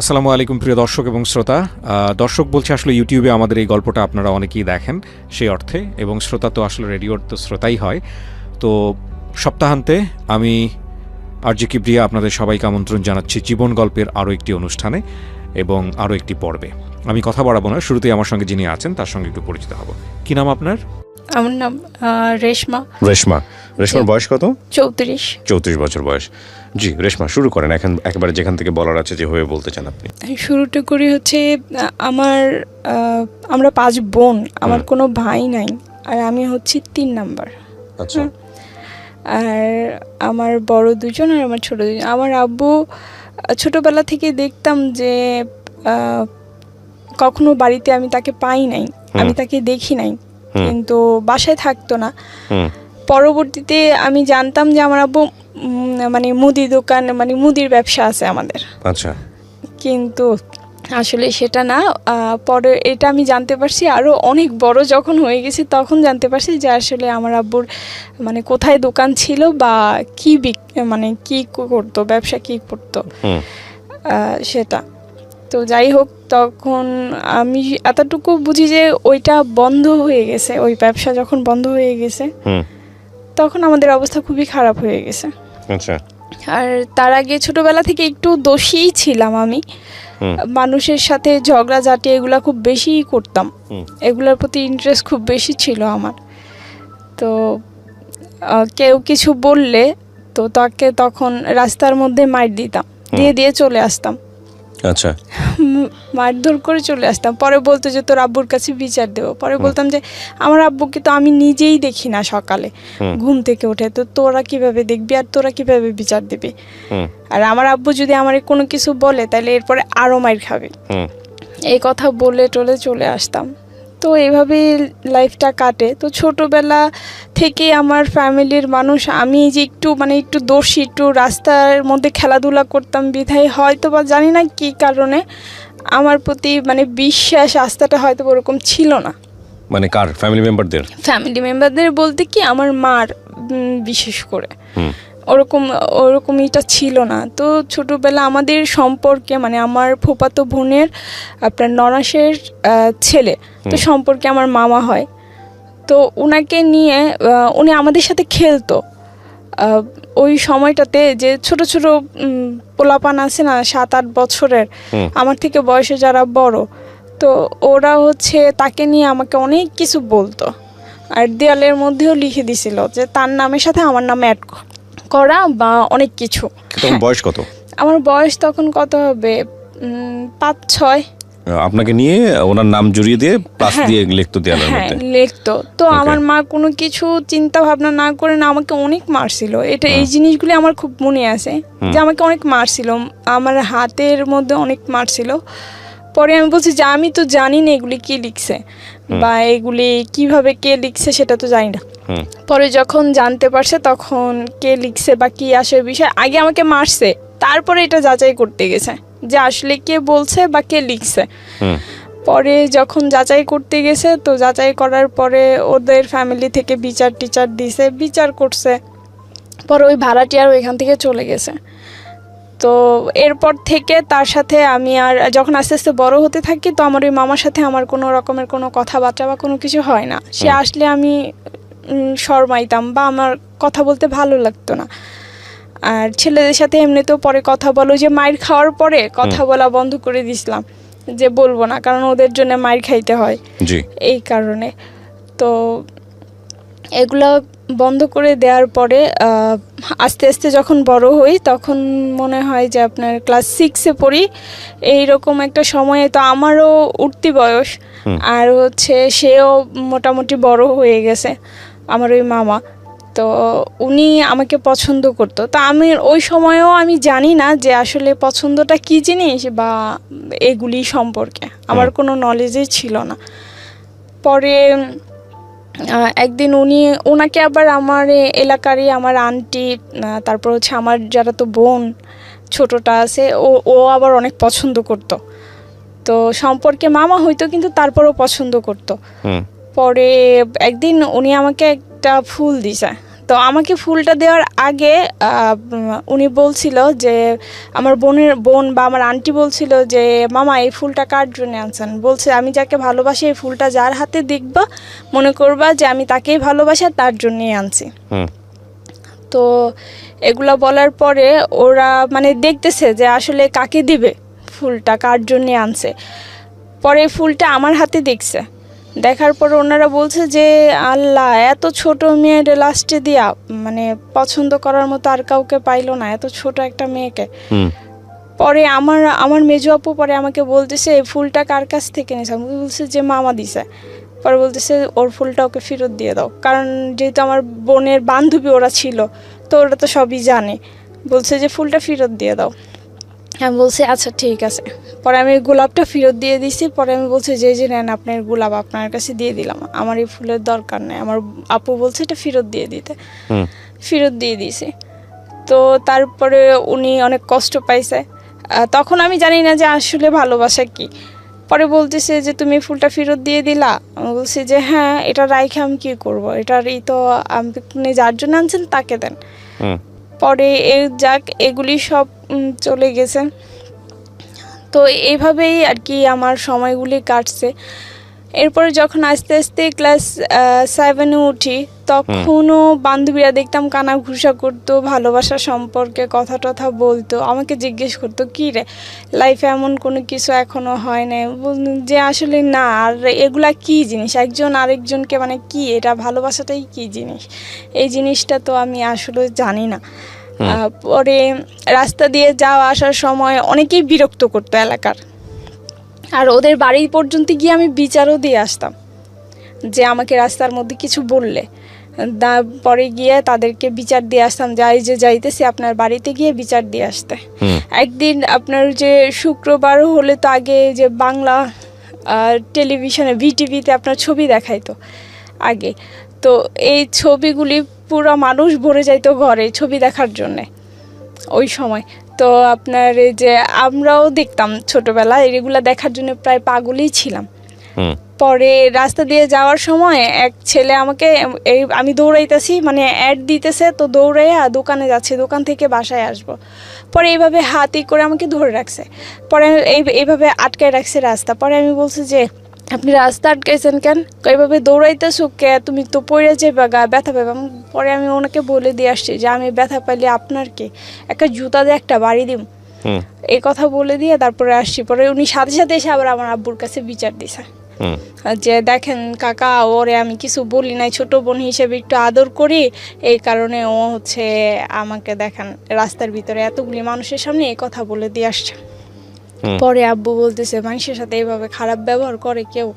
আসসালামু আলাইকুম প্রিয় দর্শক এবং শ্রোতা। দর্শক বলছে আসলে ইউটিউবে আমাদের এই গল্পটা আপনারা অনেকেই দেখেন সেই অর্থে, এবং শ্রোতা তো আসলে রেডিওর তো শ্রোতাই হয়। তো সপ্তাহান্তে আমি আরজে কিবরিয়া আপনাদের সবাইকে আমন্ত্রণ জানাচ্ছি জীবন গল্পের আরও একটি অনুষ্ঠানে এবং আরও একটি পর্বে। আমি কথা বাড়াবো না, শুরুতেই আমার সঙ্গে যিনি আছেন তার সঙ্গে একটু পরিচিত হব। কি নাম আপনার? আমার নাম রেশমা। রেশমার বয়স কত? 34 বছর বয়স। জি রেশমা, শুরু করেন এখন, একেবারে যেখান থেকে বলার আছে যেভাবে বলতে চান আপনি। শুরুটা করি হচ্ছে আমরা 5 বোন, আমার কোনো ভাই নাই, আর আমি হচ্ছি 3 নাম্বার। আচ্ছা। আর আমার বড় 2জন আর আমার ছোট 2জন। আমার আব্বু ছোটবেলা থেকে দেখতাম যে কখনো বাড়িতে আমি তাকে পাই নাই, আমি তাকে দেখি নাই, কিন্তু বাসায় থাকতো না। পরবর্তীতে আমি জানতাম যে আমার আব্বু মানে মুদি দোকান, মানে মুদির ব্যবসা আছে আমাদের। আচ্ছা। কিন্তু আসলে সেটা না। পরে এটা আমি জানতে পারছি আরও অনেক বড় যখন হয়ে গেছি, তখন জানতে পারছি যে আসলে আমার আব্বুর মানে কোথায় দোকান ছিল বা কি মানে কি করতো, ব্যবসা কি করতো সেটা। তো যাই হোক, তখন আমি এতটুকু বুঝি যে ওইটা বন্ধ হয়ে গেছে, ওই ব্যবসা যখন বন্ধ হয়ে গেছে তখন আমাদের অবস্থা খুবই খারাপ হয়ে গেছে। আচ্ছা। আর তার আগে ছোটবেলা থেকে একটু দোষী ছিলাম আমি, মানুষের সাথে ঝগড়াঝাটি এগুলা খুব বেশি করতাম, এগুলোর প্রতি ইন্টারেস্ট খুব বেশি ছিল আমার। তো কেউ কিছু বললে তো তাকে তখন রাস্তার মধ্যে মার দিতাম, দিয়ে চলে আসতাম। আচ্ছা। মারধর করে চলে আসতাম। পরে বলতো যে তোর আব্বুর কাছে বিচার দেবো। পরে বলতাম যে আমার আব্বুকে তো আমি নিজেই দেখি না সকালে ঘুম থেকে উঠে, তো তোরা কিভাবে দেখবি আর তোরা কিভাবে বিচার দিবি? আর আমার আব্বু যদি আমার কোনো কিছু বলে তাহলে এরপরে আরও মাইর খাবে, এই কথা বলে টলে চলে আসতাম। তো এইভাবেই লাইফটা কাটে। তো ছোটোবেলা থেকে আমার ফ্যামিলির মানুষ, আমি যে একটু দোষী, একটু রাস্তার মধ্যে খেলাধুলা করতাম বিধায় হয়তো বা জানি না কী কারণে আমার প্রতি মানে বিশ্বাস আস্থাটা হয়তো ওরকম ছিল না। মানে কার? ফ্যামিলি মেম্বারদের বলতে কি আমার মার বিশেষ করে ওরকমইটা ছিল না। তো ছোটোবেলা আমাদের সম্পর্কে মানে আমার ফুফাতো বোনের আপনার ননাসের ছেলে, তো সম্পর্কে আমার মামা হয়। তো ওনাকে নিয়ে উনি আমাদের সাথে খেলতো ওই সময়টাতে, যে ছোট ছোট পোলাপান আছে না 7-8 বছরের, আমার থেকে বয়সে যারা বড়, তো ওরা হচ্ছে তাকে নিয়ে আমাকে অনেক কিছু বলতো, আর দেয়ালের মধ্যেও লিখে দিছিল যে তার নামের সাথে আমার নাম অ্যাড করা বা অনেক কিছু। বয়স কত? আমার বয়স তখন কত হবে, 5-6। আপনাকে নিয়ে ওনার নাম জড়িয়ে দিয়ে প্লাস দিয়ে লিখতো দেয়ালের মধ্যে? লিখতো। তো আমার মা কোনো কিছু চিন্তা ভাবনা না করে না আমাকে অনেক মারছিল। এই জিনিসগুলি আমার খুব মনে আছে যে আমাকে অনেক মারছিল, আমার হাতের মধ্যে অনেক মারছিল। পরে আমি বলছি যে আমি তো জানি না এগুলি কি লিখছে বা এগুলি কিভাবে কে লিখছে সেটা তো জানি না। পরে যখন জানতে পারছে তখন কে লিখছে বা কি আসে বিষয়, আগে আমাকে মারছে, তারপরে এটা যাচাই করতে গেছে যে আসলে কে বলছে বা কে লিখছে। পরে যখন যাচাই করতে গেছে, তো যাচাই করার পরে ওদের ফ্যামিলি থেকে টিচার দিছে, বিচার করছে। পরে ওই ভাড়াটিয়ার ওইখান থেকে চলে গেছে। তো এরপর থেকে তার সাথে আমি আর যখন আস্তে আস্তে বড় হতে থাকি, তো আমার ওই মামার সাথে আমার কোনো রকমের কোনো কথাবার্তা বা কোনো কিছু হয় না। সে আসলে আমি শরমাইতাম বা আমার কথা বলতে ভালো লাগতো না। আর ছেলেদের সাথে এমনিতেও পরে কথা বলো, যে মাইর খাওয়ার পরে কথা বলা বন্ধ করে দিছিলাম, যে বলবো না, কারণ ওদের জন্য মাইর খাইতে হয় এই কারণে। তো এগুলো বন্ধ করে দেওয়ার পরে আস্তে আস্তে যখন বড় হই, তখন মনে হয় যে আপনার ক্লাস 6-এ পড়ি, এইরকম একটা সময়ে তো আমারও উঠতি বয়স, আর হচ্ছে সেও মোটামুটি বড় হয়ে গেছে আমার ওই মামা। তো উনি আমাকে পছন্দ করতো। তো আমি ওই সময়েও আমি জানি না যে আসলে পছন্দটা কী জিনিস বা এগুলি সম্পর্কে আমার কোনো নলেজই ছিল না। পরে একদিন ওনাকে আবার আমার এলাকারই আমার আন্টি, তারপর হচ্ছে আমার যারা তো বোন ছোটটা আছে, ও আবার অনেক পছন্দ করতো। তো সম্পর্কে মামা হইতো কিন্তু তারপরও পছন্দ করতো। পরে একদিন উনি আমাকে একটা ফুল দিছে, তো আমাকে ফুলটা দেওয়ার আগে উনি বলছিল যে আমার বোন বা আমার আন্টি বলছিল যে মামা এই ফুলটা কার জন্য আনছেন, বলছে আমি যাকে ভালোবাসি এই ফুলটা যার হাতে দেখবা মনে করবা যে আমি তাকেই ভালোবাসি আর তার জন্যই আনছি। তো এগুলা বলার পরে ওরা মানে দেখতেছে যে আসলে কাকে দিবে ফুলটা, কার জন্যে আনছে। পরে ফুলটা আমার হাতে দেখছে, দেখার পর ওনারা বলছে যে আল্লাহ এত ছোট মেয়ের লাস্টে দিয়া, মানে পছন্দ করার মতো আর কাউকে পাইলো না এত ছোট একটা মেয়েকে। পরে আমার মেজো আপু পরে আমাকে বলতেছে এই ফুলটা কার কাছ থেকে নিয়েছে, আমি বলছে যে মামা দিছে। পরে বলতেছে ওর ফুলটা ওকে ফেরত দিয়ে দাও, কারণ যেহেতু আমার বোনের বান্ধবী ওরা ছিল তো ওরা তো সবই জানে। বলছে যে ফুলটা ফেরত দিয়ে দাও। আমি বলছি আচ্ছা ঠিক আছে। পরে আমি গোলাপটা ফেরত দিয়ে দিছি। পরে আমি বলছি যে নেন আপনার গোলাপ, আপনার কাছে দিয়ে দিলাম, আমার এই ফুলের দরকার নেই। আমার আপু বলছে এটা ফেরত দিয়ে দিতে, ফেরত দিয়ে দিয়েছি। তো তারপরে উনি অনেক কষ্ট পাইছে। তখন আমি জানি না যে আসলে ভালোবাসা কি। পরে বলতেছে যে তুমি ফুলটা ফেরত দিয়ে দিলা। আমি বলছি যে হ্যাঁ, এটা রাইখে আমি কী করবো, এটারই তো আপনি যার জন্য আনছেন তাকে দেন। পরে যাক এগুলি সব চলে গেছে। তো এইভাবেই আর কি আমার সময়গুলি কাটছে। এরপরে যখন আস্তে আস্তে ক্লাস 7-এ উঠি তখনও বান্ধবীরা দেখতাম কানা ঘুষা করতো, ভালোবাসা সম্পর্কে কথা টথা বলতো, আমাকে জিজ্ঞেস করতো কী রে লাইফে এমন কোনো কিছু এখনও হয় না, যে আসলে না আর এগুলা কী জিনিস, একজন আরেকজনকে মানে কি এটা ভালোবাসাটাই কী জিনিস, এই জিনিসটা তো আমি আসলে জানি না। পরে রাস্তা দিয়ে যাওয়া আসার সময় অনেকেই বিরক্ত করতো এলাকার, আর ওদের বাড়ি পর্যন্ত গিয়ে আমি বিচারও দিয়ে আসতাম যে আমাকে রাস্তার মধ্যে কিছু বললে। পরে গিয়ে তাদেরকে বিচার দিয়ে আসতাম, যাই যে যাইতেছি আপনার বাড়িতে গিয়ে বিচার দিয়ে আসতে। একদিন আপনার যে শুক্রবার হলে তো আগে যে বাংলা টেলিভিশনে ভিটিভিতে আপনার ছবি দেখাইতো আগে, তো এই ছবিগুলি পুরো মানুষ ভরে যাইতো ঘরে ছবি দেখার জন্যে ওই সময়। তো আপনার এই যে আমরাও দেখতাম ছোটবেলায় এগুলা দেখার জন্য প্রায় পাগলই ছিলাম। পরে রাস্তা দিয়ে যাওয়ার সময় এক ছেলে আমাকে আমি দৌড়াইতেছি মানে অ্যাড দিতেছে, তো দৌড়াইয়া দোকানে যাচ্ছি, দোকান থেকে বাসায় আসব। পরে এইভাবে হাতি করে আমাকে ধরে রাখছে, পরে এইভাবে আটকায় রাখছে রাস্তা। পরে আমি বলছি যে আপনি রাস্তা আটকাইছেন কেন, এইভাবে দৌড়াইতেছো কে, তুমি তো পড়ে যাবে, গা ব্যথা পাবে। পরে আমি ওনাকে বলে দিয়ে আসছি যে আমি ব্যথা পাইলে আপনার কি, একটা জুতা দিয়ে একটা বাড়ি দিম, এই কথা বলে দিয়ে তারপরে আসছি। পরে উনি সাথে সাথে এসে আবার আমার আব্বুর কাছে বিচার দিছে যে দেখেন কাকা ওরে আমি কিছু বলি নাই, ছোট বোন হিসেবে একটু আদর করি, এই কারণে ও হচ্ছে আমাকে দেখেন রাস্তার ভিতরে এতগুলি মানুষের সামনে এই কথা বলে দিয়ে আসছে। পরে আব্বু বলতেছে মানুষের সাথে এইভাবে খারাপ ব্যবহার করে কেউ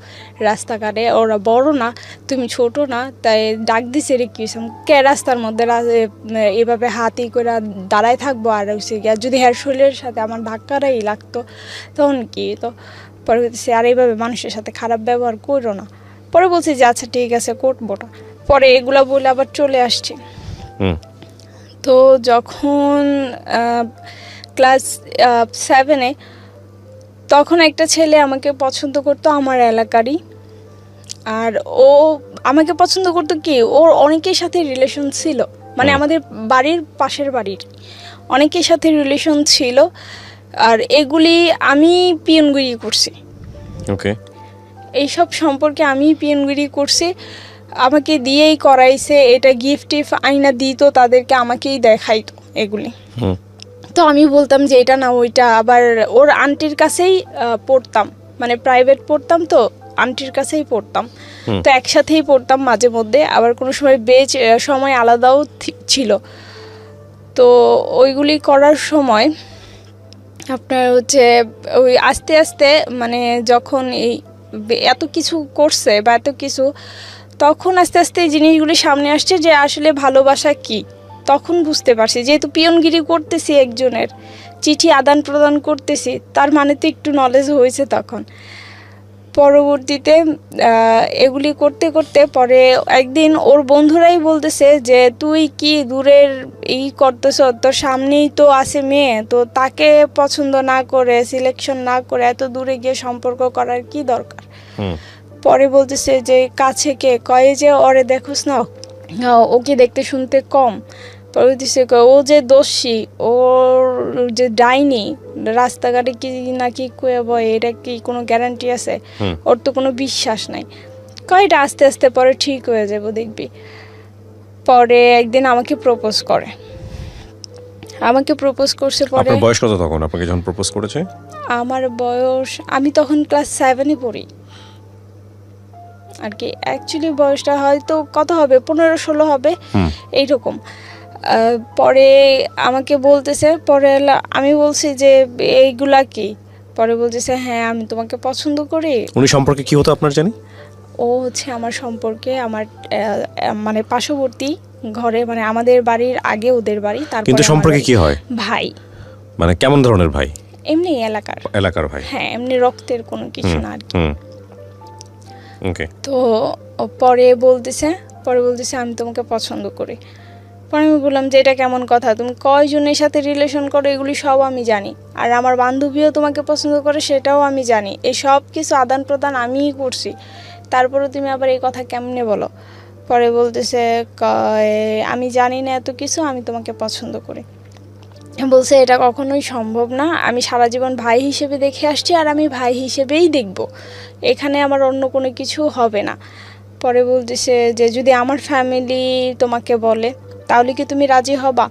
রাস্তাঘাটে, ওরা বড় না তুমি ছোট না, তাই ডাক দিছে রে কি কে রাস্তার মধ্যে এভাবে হাতি করে দাঁড়ায় থাকবো, আর হচ্ছে গিয়ে যদি হেয়ার শরীরের সাথে আমার ধাক্কাটাই লাগতো তখন কি। তো পরে বলতেছে আর এইভাবে মানুষের সাথে খারাপ ব্যবহার করো না। পরে বলছি যে আচ্ছা ঠিক আছে করবো না। পরে এগুলা বলে আবার চলে আসছি। তো যখন ক্লাস 7-এ তখন একটা ছেলে আমাকে পছন্দ করতো আমার এলাকারই, আর ও আমাকে পছন্দ করতো কি ওর অনেকের সাথে রিলেশন ছিল, মানে আমাদের বাড়ির পাশের বাড়ির অনেকের সাথে রিলেশন ছিল, আর এগুলি আমি পিয়নগিরি করছি। ওকে, এইসব সম্পর্কে আমি পিয়নগিরি করছি, আমাকে দিয়েই করাইছে, এটা গিফট টিফট আইনা দিত তাদেরকে, আমাকেই দেখাইতো এগুলি। তো আমি বলতাম যে এটা না ওইটা, আবার ওর আন্টির কাছেই পড়তাম, মানে প্রাইভেট পড়তাম তো আন্টির কাছেই পড়তাম, তো একসাথেই পড়তাম মাঝে মধ্যে, আবার কোনো সময় বেচ সময় আলাদাও ছিল। তো ওইগুলি করার সময় আপনার হচ্ছে ওই আস্তে আস্তে মানে যখন এই এত কিছু করছে বা এত কিছু, তখন আস্তে আস্তে এই জিনিসগুলি সামনে আসছে যে আসলে ভালোবাসা কি, তখন বুঝতে পারছি। যেহেতু পিয়নগিরি করতেছি, একজনের চিঠি আদান প্রদান করতেছি, তার মানে তো একটু নলেজ হয়েছে তখন। পরবর্তীতে এগুলি করতে করতে পরে একদিন ওর বন্ধুরাই বলতেছে যে তুই কি দূরের এই করতেছ, তোর সামনেই তো আছে মেয়ে, তো তাকে পছন্দ না করে সিলেকশন না করে এত দূরে গিয়ে সম্পর্ক করার কি দরকার। পরে বলতেছে যে কাছে কে, কয়ে যে ওরে দেখোস না ওকে দেখতে শুনতে কম। পরবর্তীতে ও যে দোষী, ওর যে ডাইনি, রাস্তাঘাটে কি নাকি কয়ে বয়, এটা কি কোনো গ্যারান্টি আছে? ওর তো কোনো বিশ্বাস নাই। কয়টা আস্তে আস্তে পরে ঠিক হয়ে যাবো দেখবি। পরে একদিন আমাকে প্রপোজ করে, পরে। আপনার বয়স কত তখন আপনাকে যখন প্রপোজ করেছে? আমার বয়স, আমি তখন ক্লাস 7-এ পড়ি আর কি। অ্যাকচুয়ালি বয়সটা হয়তো কত হবে, 15-16 হবে এইরকম। পরে আমাকে বলতেছে, পরে আমি বলছি যে এইগুলা কি? পরে বলতেছে হ্যাঁ আমি তোমাকে পছন্দ করি। উনি সম্পর্কে কি হতো আপনার জানি? ও হচ্ছে আমার সম্পর্কে আমার মানে পার্শ্ববর্তী ঘরে, মানে আমাদের বাড়ির আগে ওদের বাড়ি, তারপর। কিন্তু সম্পর্কে কি হয়? ভাই। মানে কেমন ধরনের ভাই? এমনি এলাকার ভাই। হ্যাঁ, এমনি রক্তের কোনো কিছু না আর কি। ওকে। তো পরে বলতেছে আমি তোমাকে পছন্দ করি। পরে আমি বললাম যে এটা কেমন কথা, তুমি কয়জনের সাথে রিলেশন করো এগুলি সব আমি জানি, আর আমার বান্ধবীও তোমাকে পছন্দ করে সেটাও আমি জানি, এই সব কিছু আদান প্রদান আমিই করছি, তারপরে তুমি আবার এই কথা কেমনে বলো? পরে বলতেছে আমি জানি না এত কিছু, আমি তোমাকে পছন্দ করি। বলছে এটা কখনোই সম্ভব না, আমি সারা জীবন ভাই হিসেবে দেখে আসছি, আর আমি ভাই হিসেবেই দেখব, এখানে আমার অন্য কোনো কিছু হবে না। পরে বলতেছে যে যদি আমার ফ্যামিলি তোমাকে বলে তাহলে কি তুমি রাজি হবা?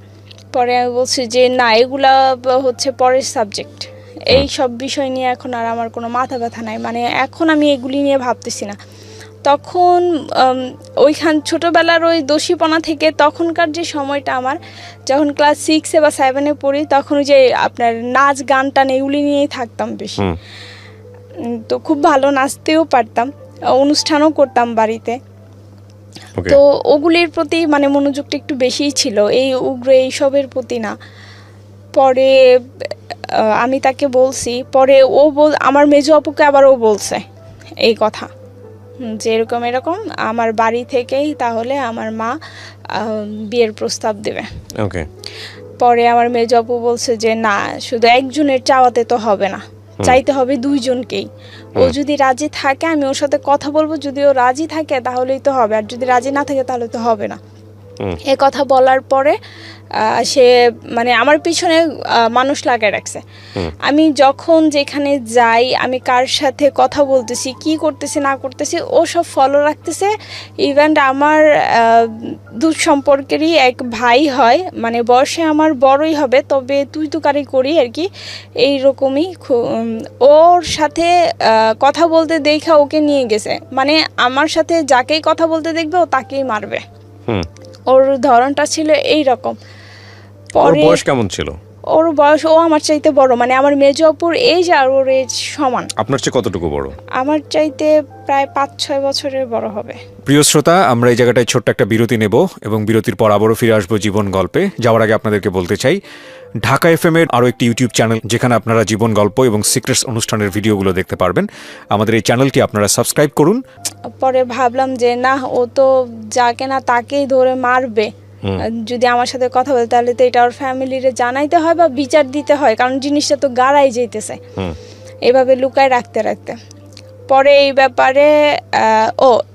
পরে আমি বলছি যে না, এগুলা হচ্ছে পরের সাবজেক্ট, এই সব বিষয় নিয়ে এখন আর আমার কোনো মাথা ব্যথা নাই, মানে এখন আমি এগুলি নিয়ে ভাবতেছি না। তখন ওইখান ছোটোবেলার ওই দোষীপনা থেকে তখনকার যে সময়টা আমার, যখন ক্লাস 6-এ বা 7-এ পড়ি, তখন ওই যে আপনার নাচ গান টান এগুলি নিয়েই থাকতাম বেশি। তো খুব ভালো নাচতেও পারতাম, অনুষ্ঠানও করতাম বাড়িতে। তো ওগুলির প্রতি মানে মনোযোগটা একটু বেশিই ছিল, এই উগ্র এইসবের প্রতি না। পরে আমি তাকে বলছি, পরে আমার মেজো আপুকে আবার ও বলছে এই কথা যে এরকম আমার বাড়ি থেকেই তাহলে আমার মা বিয়ের প্রস্তাব দেবে। ওকে। পরে আমার মেজো আপু বলছে যে না, শুধু একজনের চাওয়াতে তো হবে না, চাইতে হবে দুইজনকেই। ও যদি রাজি থাকে আমি ওর সাথে কথা বলবো, যদি ও রাজি থাকে তাহলেই তো হবে, আর যদি রাজি না থাকে তাহলে তো হবে না। এ কথা বলার পরে সে মানে আমার পিছনে মানুষ লাগায় রাখছে। আমি যখন যেখানে যাই, আমি কার সাথে কথা বলতেছি, কি করতেছি না করতেছি, ও সব ফলো রাখতেছে। ইভেন আমার দূর সম্পর্কেরই এক ভাই হয়, মানে বয়সে আমার বড়ই হবে, তবে তুই তো কারি করি আর কি, এইরকমই। ওর সাথে কথা বলতে দেখা ওকে নিয়ে গেছে, মানে আমার সাথে যাকেই কথা বলতে দেখবে ও তাকেই মারবে। ওর ধরনটা ছিল এই রকম। ওর বয়স কেমন ছিল? ওর বয়স, ও আমার চাইতে বড়, মানে আমার মেজো অপুর এজ আর ওর এজ সমান। আপনার চেয়ে কতটুকু বড়? আমার চাইতে প্রায় 5-6 বছরের বড় হবে। প্রিয় শ্রোতা, আমরা এই জায়গাটায় ছোট্ট একটা বিরতি নেব এবং বিরতির পর আবারও ফিরে আসবো জীবন গল্পে। যাওয়ার আগে আপনাদেরকে বলতে চাই, ঢাকা FM এর আরও একটি ইউটিউব চ্যানেল যেখানে আপনারা জীবন গল্প এবং সিক্রেটস অনুষ্ঠানের ভিডিওগুলো দেখতে পারবেন। আমাদের এই চ্যানেলটি আপনারা সাবস্ক্রাইব করুন। পরে ভাবলাম যে না, ও তো যাকে না তাকেই ধরে মারবে, যদি আমার সাথে কথা বলে তাহলে তো এটা ওর ফ্যামিলিরে জানাইতে হয় বা বিচার দিতে হয়, কারণ জিনিসটা তো গাড়াই যেতেছে। এভাবে লুকায় রাখতে পরে এই ব্যাপারে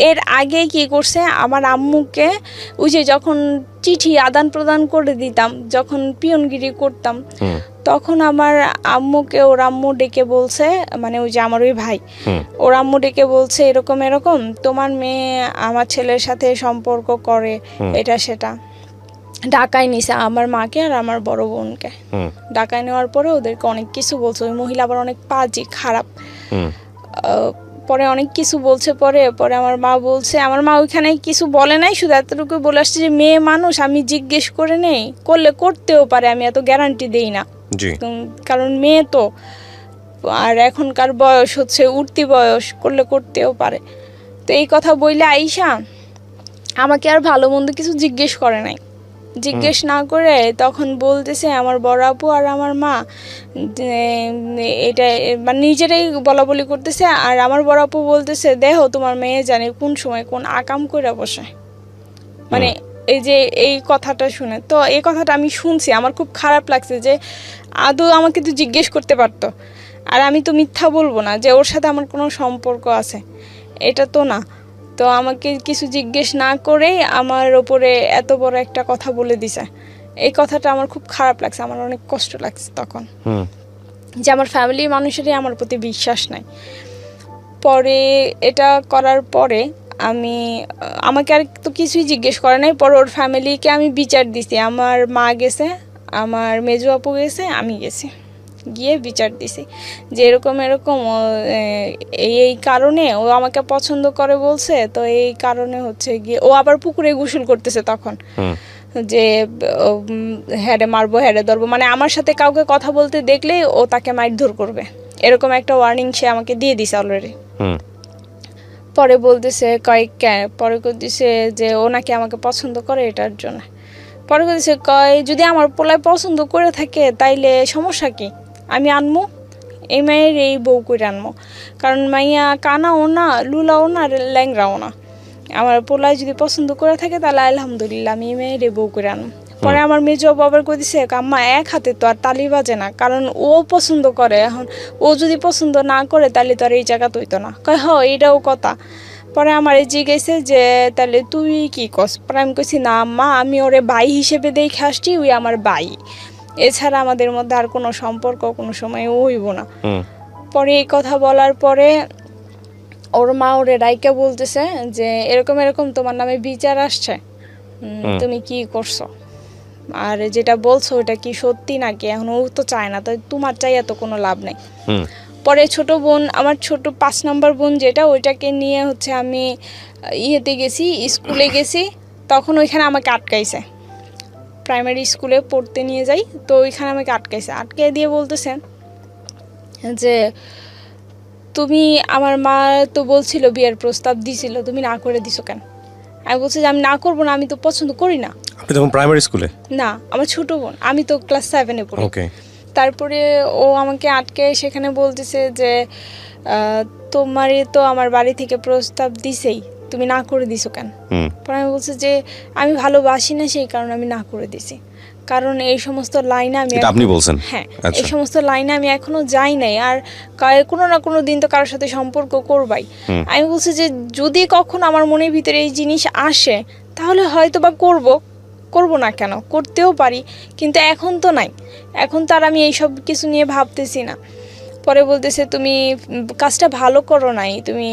এর আগে কি করছে, আমার আম্মুকে ওই যে যখন চিঠি আদান প্রদান করে দিতাম, যখন পিয়নগিরি করতাম, তখন আমার আম্মুকে ওর আম্মু ডেকে বলছে, মানে ওই যে আমার ওই ভাই, ওর আম্মু ডেকে বলছে এরকম তোমার মেয়ে আমার ছেলের সাথে সম্পর্ক করে, এটা সেটা। ঢাকায় নিছে আমার মাকে আর আমার বড় বোনকে। ঢাকায় নেওয়ার পরে ওদেরকে অনেক কিছু বলছে, ওই মহিলা আবার অনেক পাজি খারাপ। পরে অনেক কিছু বলছে, পরে আমার মা বলছে, আমার মা ওইখানে কিছু বলে নাই, শুধু এতটুকু বলে আসছে যে মেয়ে মানুষ, আমি জিজ্ঞেস করে নেই, করলে করতেও পারে, আমি এত গ্যারান্টি দেই না, কারণ মেয়ে তো, আর এখনকার বয়স হচ্ছে উঠতি বয়স, করলে করতেও পারে। তো এই কথা বইলে আইসা আমাকে আর ভালো মন্দ কিছু জিজ্ঞেস করে নাই, জিজ্ঞেস না করে তখন বলতেছে আমার বড় আপু আর আমার মা এটা মানে নিজেরাই বলা বলি করতেছে, আর আমার বড় আপু বলতেছে দেখো তোমার মেয়ে জানে কোন সময় কোন আকাম করে বসে, মানে এই যে এই কথাটা শুনে। তো এই কথাটা আমি শুনছি, আমার খুব খারাপ লাগছে যে আদৌ আমাকে তো জিজ্ঞেস করতে পারতো, আর আমি তো মিথ্যা বলবো না যে ওর সাথে আমার কোনো সম্পর্ক আছে, এটা তো না। তো আমাকে কিছু জিজ্ঞেস না করেই আমার ওপরে এত বড় একটা কথা বলে দিছে। এই কথাটা আমার খুব খারাপ লাগছে, আমার অনেক কষ্ট লাগছে তখন, যে আমার ফ্যামিলির মানুষেরই আমার প্রতি বিশ্বাস নাই। পরে এটা করার পরে আমাকে আর তো কিছুই জিজ্ঞেস করে নাই। পরে ওর ফ্যামিলিকে আমি বিচার দিছি, আমার মা গেছে, আমার মেজো আপু গেছে, আমি গেছি, গিয়ে বিচার দিছি যে এরকম এরকম এই কারণে ও আমাকে পছন্দ করে বলছে, তো এই কারণে হচ্ছে গিয়ে ও আবার পুকুরে গোসল করতেছে তখন, যে হ্যারে মারবো হ্যারে ধরবো, মানে আমার সাথে কাউকে কথা বলতে দেখলেই ও তাকে মারধর করবে, এরকম একটা ওয়ার্নিং সে আমাকে দিয়ে দিছে অলরেডি। পরে বলতেছে পরে দিছে যে ও নাকি আমাকে পছন্দ করে এটার জন্য। পরে দিছে যদি আমার পোলায় পছন্দ করে থাকে তাইলে সমস্যা কি, আমি আনমো, এই মেয়ের এই বউ করে আনমো, কারণ মাইয়া কানাও না, লুলাও না, ল্যাংরাও না। আমার পোলায় যদি পছন্দ করে থাকে তাহলে আলহামদুলিল্লাহ, আমি এই মেয়ের এই বউ করে আনবো। পরে আমার মেজো বাবার কই দিছে, আম্মা এক হাতে তো আর তালি বাজে না, কারণ ও পছন্দ করে, এখন ও যদি পছন্দ না করে তাহলে তো আর এই জায়গা তৈতো না। কয় হ, এইটাও কথা। পরে আমার জিজ্ঞেসে যে তাহলে তুই কি কস? পরে আমি কইছি না আম্মা, আমি ওরে ভাই হিসেবে দেখে আসছি, ওই আমার ভাই, এছাড়া আমাদের মধ্যে আর কোনো সম্পর্ক কোনো সময় হইব না। পরে এই কথা বলার পরে ওর মা ওরে রাইকা বলতেছে যে এরকম এরকম তোমার নামে বিচার আসছে, তুমি কি করছো, আর যেটা বলছো ওটা কি সত্যি নাকি? এখন ও তো চায় না, তো তোমার চাইয়া তো কোনো লাভ নেই। পরে ছোট বোন, আমার ছোট 5 নম্বর বোন যেটা, ওইটাকে নিয়ে হচ্ছে আমি ইয়েতে গেছি, স্কুলে গেছি, তখন ওইখানে আমাকে আটকাইছে, প্রাইমারি স্কুলে পড়তে নিয়ে যাই, তো ওইখানে আমাকে আটকে দিয়ে বলতেছে যে তুমি, আমার মা তো বলছিল বিয়ের প্রস্তাব দিছিল, তুমি না করে দিছো কেন? আমি বলছি যে আমি না করবো না, আমি তো পছন্দ করি না। আপনি তখন প্রাইমারি স্কুলে? না, আমার ছোট বোন, আমি তো ক্লাস 7-এ পড়ি। তারপরে ও আমাকে আটকে সেখানে বলতেছে যে তোমারই তো আমার বাড়ি থেকে প্রস্তাব দিছেই, তুমি না করে দিছো কেন? পরে আমি বলছি যে আমি ভালোবাসি না, সেই কারণে আমি না করে দিছি, কারণ এই সমস্ত লাইনে আমি, আপনি বলছেন? হ্যাঁ, এই সমস্ত লাইনে আমি এখনো যাই নাই, আর কোনো না কোনো দিন তো কারোর সাথে সম্পর্ক করবাই। আমি বলছি যে যদি কখনো আমার মনের ভিতরে এই জিনিস আসে তাহলে হয়তো বা করবো না কেন, করতেও পারি, কিন্তু এখন তো নাই, এখন তো আর আমি এইসব কিছু নিয়ে ভাবতেছি না। পরে বলতেছে তুমি কাজটা ভালো করো নাই, তুমি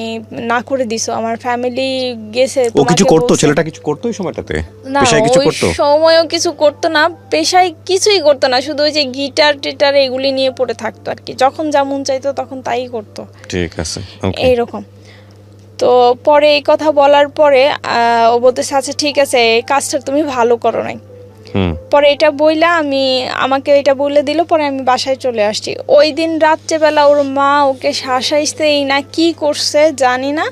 না করে দিছো, আমার ফ্যামিলি গেছে। ও কিছু করতো, ছেলেটা কিছু করতো ওই সময়টাতে? না, ওই সময়ও কিছু করতো না, পেশায় কিছুই করতো না, শুধু ওই যে গিটার টিটার এগুলি নিয়ে পড়ে থাকতো আর কি, যখন যা মন চাইতো তখন তাই করতো। ঠিক আছে, এইরকম। তো পরে এই কথা বলার পরে ও বলতেছে আচ্ছা ঠিক আছে, এই কাজটা তুমি ভালো করো নাই। পরে এটা বইলা আমাকে এটা বলে দিল, পরে আমি বাসায় চলে আসছি। ওই দিন রাত্রেবেলা ওর মা ওকে শাসাইছেই না কি করছে জানি না,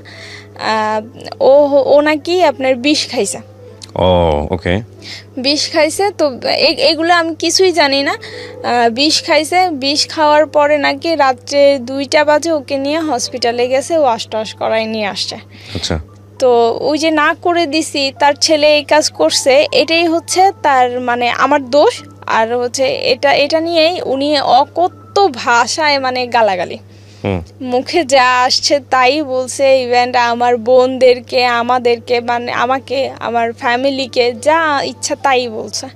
ও নাকি আপনার বিষ খাইছে। ওকে, বিষ খাইছে, তো এগুলো আমি কিছুই জানি না। বিষ খাইছে, বিষ খাওয়ার পরে নাকি রাত্রে 2টা বাজে ওকে নিয়ে হসপিটালে গেছে, ও আশটাশ করায় নিয়ে আসছে। আচ্ছা, তো ওই যে না করে দিছি, তার ছেলে এই কাজ করছে, এটাই হচ্ছে তার মানে আমার দোষ। আর হচ্ছে এটা নিয়েই উনি অকথ্য ভাষায় মানে গালাগালি, মুখে যা আসছে তাই বলছে, ইভেন আমার বোনদেরকে, আমাদেরকে, মানে আমাকে, আমার ফ্যামিলিকে যা ইচ্ছা তাই বলছে।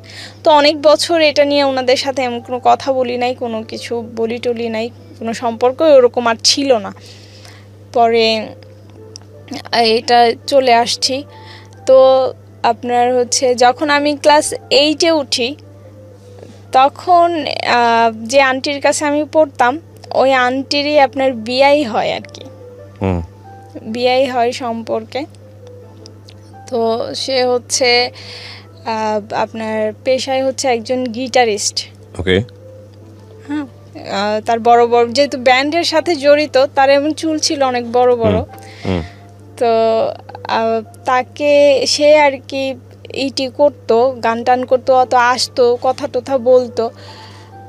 তো অনেক বছর এটা নিয়ে ওনাদের সাথে এমন কোনো কথা বলি নাই, কোনো কিছু বলি টলি নাই, কোনো সম্পর্ক ওরকম আর ছিল না। পরে এটা চলে আসছি। তো আপনার হচ্ছে যখন আমি ক্লাস 8-এ উঠি, তখন যে আন্টির কাছে আমি পড়তাম, ওই আন্টিরই আপনার বিয়াই হয় আর কি, বিয়াই হয় সম্পর্কে। তো সে হচ্ছে আপনার পেশায় হচ্ছে একজন গিটারিস্ট। ওকে, হ্যাঁ, তার বড় বড়, যেহেতু ব্যান্ডের সাথে জড়িত, তার এমন চুল ছিল অনেক বড় বড়। তো তাকে সে আর কি ইটি করতো, গান টান করতো, অত আসতো, কথা টথা বলতো।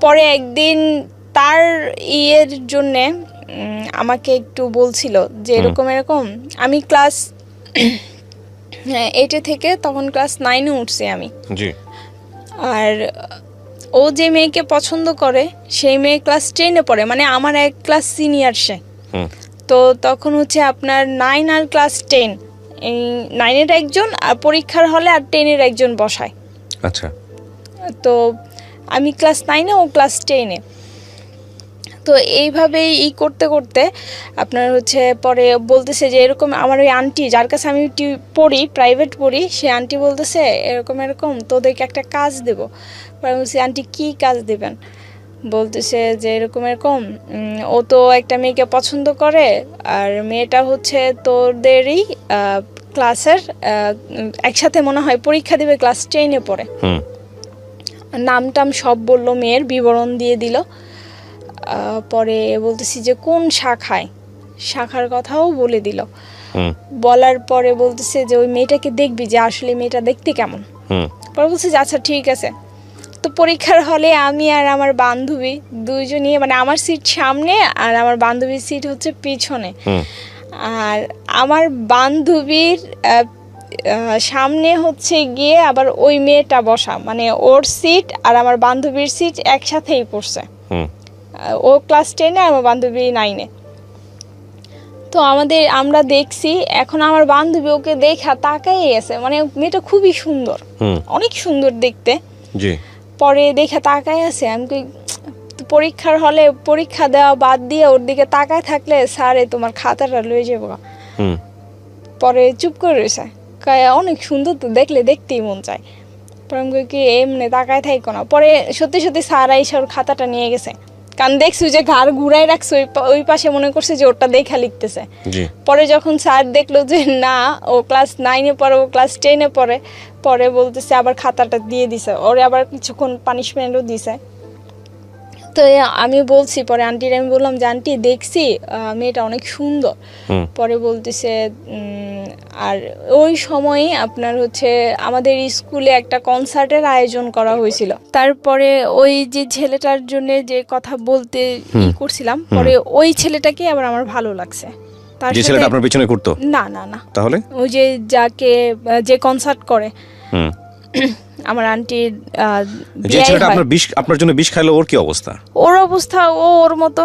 পরে একদিন তার ইয়ের জন্যে আমাকে একটু বলছিল যে এরকম এরকম, আমি ক্লাস 8-এ থেকে তখন ক্লাস 9-এ উঠছি আমি। আর ও যে মেয়েকে পছন্দ করে সেই মেয়ে ক্লাস 10-এ পড়ে, মানে আমার এক ক্লাস সিনিয়র সে। তো তখন হচ্ছে আপনার 9 আর ক্লাস 10 এই 9-এর একজন আর পরীক্ষার হলে আর 10-এর একজন বসায়। আচ্ছা। তো আমি ক্লাস 9-এ, ও ক্লাস 10-এ। তো এইভাবেই করতে করতে আপনার হচ্ছে পরে বলতেছে যে এরকম, আমার ওই আন্টি যার কাছে আমি পড়ি, প্রাইভেট পড়ি, সে আন্টি বলতেছে এরকম এরকম তোদেরকে একটা কাজ দেব। পরে আমি বলছি আন্টি কী কাজ দেবেন? বলতেছে যে এরকম এরকম ও তো একটা মেয়েকে পছন্দ করে, আর মেয়েটা হচ্ছে তোদেরই ক্লাসের, একসাথে মনে হয় পরীক্ষা দিবে, ক্লাস 10-এ পড়ে। নাম টাম সব বললো, মেয়ের বিবরণ দিয়ে দিল। পরে বলতেছি যে কোন শাখার কথাও বলে দিল। বলার পরে বলতেছে যে ওই মেয়েটাকে দেখবি, যে আসলে মেয়েটা দেখতে কেমন। পরে বলছে যে আচ্ছা ঠিক আছে। তো পরীক্ষার হলে আমি আর আমার বান্ধবী দুইজনই, মানে আমার সিট সামনে আর আমার বান্ধবীর সিট হচ্ছে পিছনে। আর আমার বান্ধবীর সামনে হচ্ছে গিয়ে আবার ওই মেয়েটা বসা, মানে ওর সিট আর আমার বান্ধবীর সিট একসাথেই পড়ছে। ও ক্লাস 10-এ, আমার বান্ধবী 9-এ। তো আমরা দেখছি, এখন আমার বান্ধবী ওকে দেখা তাকাই আছে, মানে মেয়েটা খুবই সুন্দর, অনেক সুন্দর দেখতে। পরে দেখা তাকাই আছে। আমি পরীক্ষার হলে পরীক্ষা দেওয়া বাদ দিয়ে ওর দিকে তাকায় থাকলে স্যারে তোমার খাতাটা লয়ে যাবো। পরে চুপ করে রয়েছে, অনেক সুন্দর তো, দেখলে দেখতেই মন চায়। পরে আমি কি এমনি তাকায় থাকো না। পরে সত্যি সত্যি স্যার আইসা ওর খাতাটা নিয়ে গেছে, কারণ দেখছি যে ঘাড় ঘুরাই রাখছে ওই পাশে, মনে করছে যে ওটা দেখা লিখতেছে। পরে যখন স্যার দেখলো যে না, ও ক্লাস 9-এ পড়ে, ও ক্লাস 10-এ পড়ে, পরে বলতেছে আবার খাতাটা দিয়ে দিছে, ওরে আবার কিছুক্ষণ পানিশমেন্টও দিছে। তো আমি বলছি, পরে আন্টির আমি বললাম যে আন্টি দেখছি মেয়েটা অনেক সুন্দর। পরে বলতেছে আর ওই সময়ে আপনার হচ্ছে আমাদের স্কুলে একটা কনসার্টের আয়োজন করা হয়েছিল। তারপরে ওই যে ছেলেটার জন্য যে কথা বলতে করছিলাম, পরে ওই ছেলেটাকে আবার আমার ভালো লাগছে। যে ছেলেটা আপনার পিছনে ঘুরতো? না না না, তাহলে ওই যে কনসার্ট করে আমার আন্টির, যে ছেলেটা আপনার জন্য বিষ খাইলো, ওর কি অবস্থা? ওর অবস্থা ওর মতো।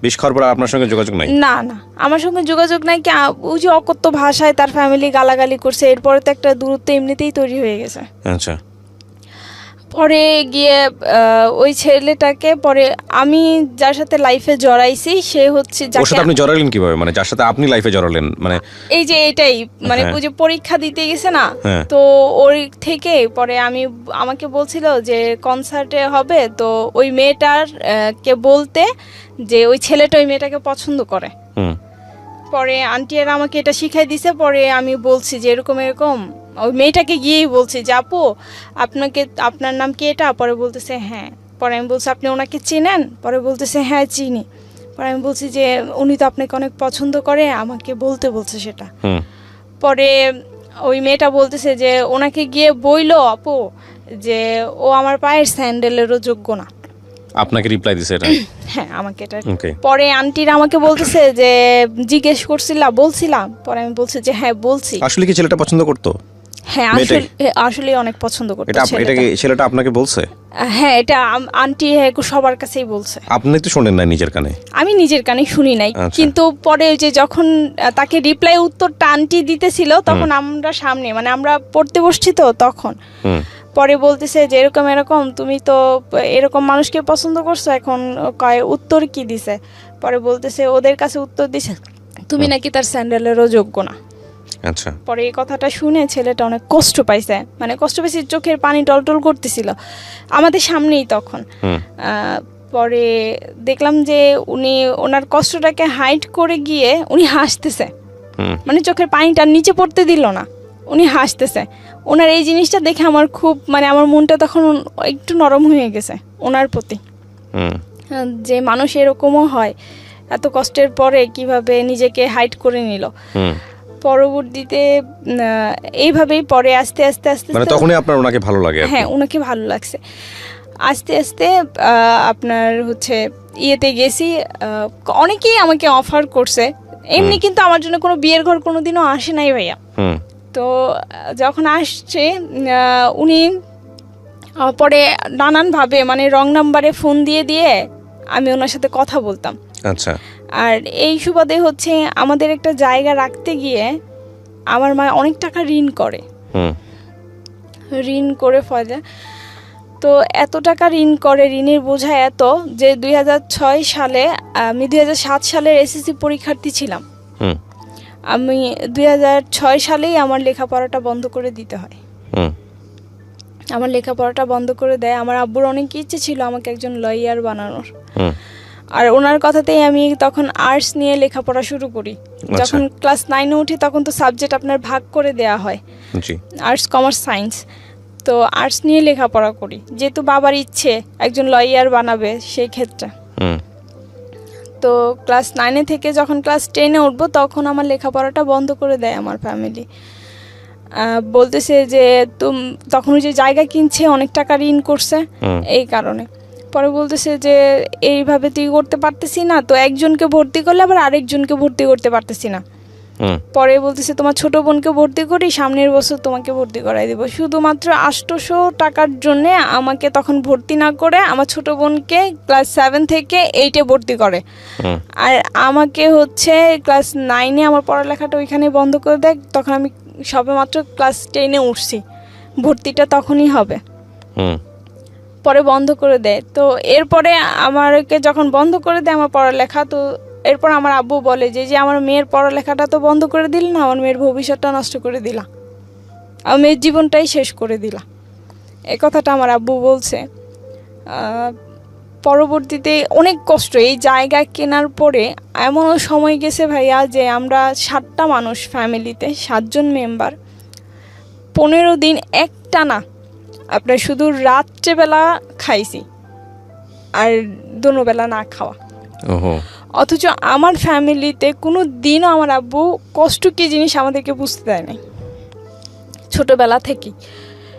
বিষ খাওয়ার পর আপনার সঙ্গে যোগাযোগ নাই? না না, আমার সঙ্গে যোগাযোগ নাই। কি ওই যে অকথ্য ভাষায় তার ফ্যামিলি গালাগালি করছে, এরপরে তো একটা দূরত্ব এমনিতেই তৈরি হয়ে গেছে। আচ্ছা। পরে গিয়ে ওই ছেলেটাকে, পরে আমি যার সাথে লাইফে জড়াইছি সে হচ্ছে, ওর সাথে আপনি জড়ালেন কিভাবে? মানে যার সাথে আপনি লাইফে জড়ালেন, মানে এই যে এটাই, মানে ওই যে পরীক্ষা দিতে গেছে না, তো ওই থেকে পরে আমাকে বলছিল যে কনসার্টে হবে, তো ওই মেয়েটার কে বলতে যে ওই ছেলেটা ওই মেয়েটাকে পছন্দ করে। পরে আন্টিরা আমাকে এটা শিখাই দিছে। পরে আমি বলছি যে এরকম এরকম, ওই মেয়েটাকে গিয়েই বলছি যে আপু আপনার নাম কি এটা? পরে বলতেছে হ্যাঁ। পরে আমি বলছি আপনি ওনাকে চেনেন? পরে বলতেছে হ্যাঁ চিনি। পরে আমি বলছি যে উনি তো আপনাকে অনেক পছন্দ করে, আমাকে বলছে সেটা। পরে ওই মেয়েটা বলতেছে যে ওনাকে গিয়ে বইলো আপু যে ও আমার পায়ের স্যান্ডেলেরও যোগ্য না। আপনাকে রিপ্লাই দিছে এটা? হ্যাঁ, আমাকে এটা। পরে আন্টিরা আমাকে বলতেছে যে জিজ্ঞেস বলছিলাম। পরে আমি বলছি যে হ্যাঁ বলছি। আসলে কি ছেলেটা পছন্দ করতো? হ্যাঁ, আসলে অনেক পছন্দ করতো। এটা কি ছেলেটা আপনাকে বলছে? হ্যাঁ, এটা আন্টি সবার কাছেই বলছে। আপনি তো শুনেন না নিজের কানে? আমি নিজের কানে শুনি নাই, কিন্তু পরে যে যখন তাকে রিপ্লাই উত্তরটা আন্টি দিতেছিল, তখন আমরা সামনে, মানে আমরা পড়তে বসছি তো তখন। পরে বলতেছে যে এরকম এরকম, তুমি তো এরকম মানুষকে পছন্দ করছো, এখন কয় উত্তর কি দিছে? পরে বলতেছে ওদের কাছে উত্তর দিছে তুমি নাকি তার স্যান্ডেলেরও যোগ্য না। আচ্ছা। পরে এই কথাটা শুনে ছেলেটা অনেক কষ্ট পাইছে, মানে কষ্ট পাইছে, চোখের পানি টলটল করতেছিল আমাদের সামনেই তখন। পরে দেখলাম যে ওনার কষ্টটাকে হাইড করে গিয়ে উনি হাসতেছে, মানে চোখের পানিটা নিচে পড়তে দিল না, উনি হাসতেছে। ওনার এই জিনিসটা দেখে আমার খুব, মানে আমার মনটা তখন একটু নরম হয়ে গেছে ওনার প্রতি, যে মানুষ এরকমও হয়, এত কষ্টের পরে কিভাবে নিজেকে হাইড করে নিল। পরবর্তীতে এইভাবেই পরে আস্তে আস্তে আস্তে, মানে তখনই আপনার ওনাকে ভালো লাগে? হ্যাঁ, ওনাকে ভালো লাগছে। আস্তে আস্তে আপনার হচ্ছে ইয়েতে গেছি, অনেকেই আমাকে অফার করছে এমনি, কিন্তু আমার জন্য কোনো বিয়ের ঘর কোনোদিনও আসে নাই ভাইয়া। তো যখন আসছে উনি পরে নানানভাবে, মানে রং নাম্বারে ফোন দিয়ে আমি ওনার সাথে কথা বলতাম। আচ্ছা। আর এই সুবাদে হচ্ছে আমাদের একটা জায়গা রাখতে গিয়ে আমার মা অনেক টাকা ঋণ করে, হুম ঋণ করে ফলে তো এত টাকা ঋণ করে, ঋণের বোঝা এত যে 2006 সালে আমি 2007 সালের এসএসসি পরীক্ষার্থী ছিলাম। হুম আমি 2006 সালেই আমার লেখাপড়াটা বন্ধ করে দিতে হয়। হুম আমার লেখাপড়াটা বন্ধ করে দেয়। আমার আব্বুর অনেক ইচ্ছে ছিল আমাকে একজন লয়ার বানানোর, হুম আর ওনার কথাতেই আমি তখন আর্টস নিয়ে লেখাপড়া শুরু করি। যখন ক্লাস 9-এ উঠি তখন তো সাবজেক্ট আপনার ভাগ করে দেয়া হয়, জি আর্টস, কমার্স, সায়েন্স। তো আর্টস নিয়ে লেখাপড়া করি, যেহেতু বাবার ইচ্ছে একজন লয়ার বানাবে সেই ক্ষেত্রে। হুম তো ক্লাস 9-এ থেকে যখন ক্লাস 10-এ উঠবো তখন আমার লেখাপড়াটা বন্ধ করে দেয় আমার ফ্যামিলি। বলতেছে যে তখন ওই যে জায়গা কিনছে, অনেক টাকা ঋণ করছে, এই কারণে। পরে বলতেছে যে এইভাবে তুই করতে পারতেছি না, তো একজনকে ভর্তি করলে আবার আরেকজনকে ভর্তি করতে পারতেছি না। পরে বলতেছে তোমার ছোট বোনকে ভর্তি করি, সামনের বছর তোমাকে ভর্তি করাই দেবো। শুধুমাত্র 800 টাকার জন্যে আমাকে তখন ভর্তি না করে আমার ছোট বোনকে ক্লাস 7 থেকে 8-এ ভর্তি করে, আর আমাকে হচ্ছে ক্লাস 9-এ আমার পড়ালেখাটা ওইখানে বন্ধ করে দেয়। তখন আমি সবেমাত্র ক্লাস 10-এ উঠছি, ভর্তিটা তখনই হবে। পরে বন্ধ করে দেয়। তো এরপরে আমাকে যখন বন্ধ করে দেয় আমার পড়ালেখা, তো এরপর আমার আব্বু বলে যে আমার মেয়ের পড়ালেখাটা তো বন্ধ করে দিল না, আমার মেয়ের ভবিষ্যৎটা নষ্ট করে দিলা, আমার মেয়ের জীবনটাই শেষ করে দিলা। এই কথাটা আমার আব্বু বলছে। পরবর্তীতে অনেক কষ্ট, এই জায়গা কেনার পরে এমনও সময় গেছে ভাইয়া যে আমরা 7টা মানুষ ফ্যামিলিতে, 7 জন মেম্বার, 15 দিন একটানা আপনার শুধু রাত্রেবেলা খাইছি আর দুপুরবেলা না খাওয়া। অথচ আমার ফ্যামিলিতে কোনো দিনও আমার আব্বু কষ্ট কী জিনিস আমাদেরকে বুঝতে দেয় নাই ছোটোবেলা থেকেই,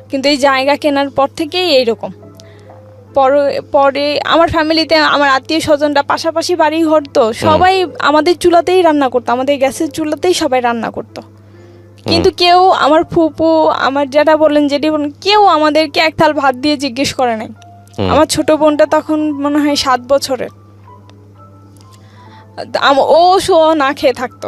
কিন্তু এই জায়গা কেনার পর থেকেই এইরকম। পরে আমার ফ্যামিলিতে আমার আত্মীয় স্বজনরা পাশাপাশি বাড়ি ঘর, তো সবাই আমাদের চুলাতেই রান্না করতো, আমাদের গ্যাসের চুলাতেই সবাই রান্না করতো। কিন্তু কেউ, আমার ফুপু, আমার যেটা বললেন যেটি বললেন, কেউ আমাদেরকে এক থাল ভাত দিয়ে জিজ্ঞেস করে নাই। আমার ছোট বোনটা তখন মনে হয় 7 বছরের, ও না খেয়ে থাকতো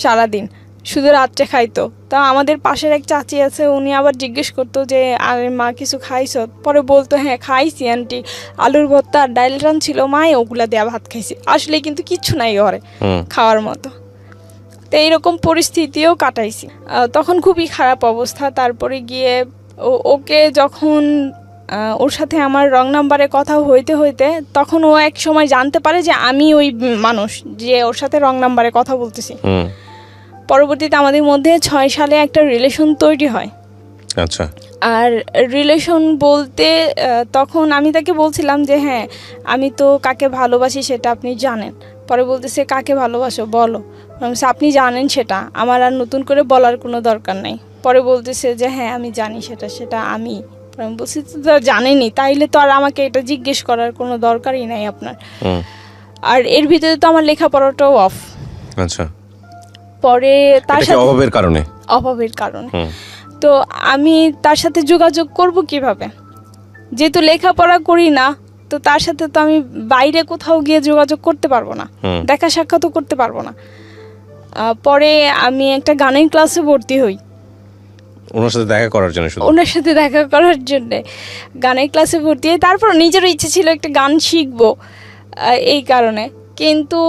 সারাদিন, শুধু রাত্রে খাইতো। তা আমাদের পাশের এক চাচি আছে, উনি আবার জিজ্ঞেস করতো যে আরে মা কিছু খাইছো? পরে বলতো হ্যাঁ খাইছি আন্টি, আলুর ভর্তা আর ডাইল রান ছিল মায়ে, ওগুলা দেয়া ভাত খাইছি। আসলে কিন্তু কিচ্ছু নাই ঘরে খাওয়ার মতো। তো এইরকম পরিস্থিতিও কাটাইছি, তখন খুবই খারাপ অবস্থা। তারপরে গিয়ে ওকে যখন ওর সাথে আমার রং নাম্বারে কথা হইতে হইতে তখন ও এক সময় জানতে পারে যে আমি ওই মানুষ যে ওর সাথে রং নাম্বারে কথা বলতেছি। পরবর্তীতে আমাদের মধ্যে 6 সালে একটা রিলেশন তৈরি হয়। আচ্ছা। আর রিলেশন বলতে তখন আমি তাকে বলছিলাম যে হ্যাঁ আমি তো কাকে ভালোবাসি সেটা আপনি জানেন। পরে বলতেছে কাকে ভালোবাসো বলো। আপনি জানেন সেটা, আমার আর নতুন করে বলার কোনো দরকার নেই। পরে বলতেছে যে হ্যাঁ আমি জানি সেটা আমি। আমি বলছি তো জানেনি, তাইলে তো আর আমাকে এটা জিজ্ঞেস করার কোনো দরকারই নাই আপনার। আর এর ভিতরে তো আমার লেখাপড়াটাও অফ। আচ্ছা। পরে তার সাথে অভাবের কারণে তো আমি তার সাথে যোগাযোগ করব কিভাবে, যেহেতু লেখাপড়া করি না, তো তার সাথে তো আমি বাইরে কোথাও গিয়ে যোগাযোগ করতে পারবো না, দেখা সাক্ষাৎও করতে পারবো না। পরে আমি একটা গানের ক্লাসে ভর্তি হই ওনার সাথে দেখা করার জন্য, গানের ক্লাসে ভর্তি হই। তারপর নিজেরও ইচ্ছে ছিল একটা গান শিখবো এই কারণে, কিন্তু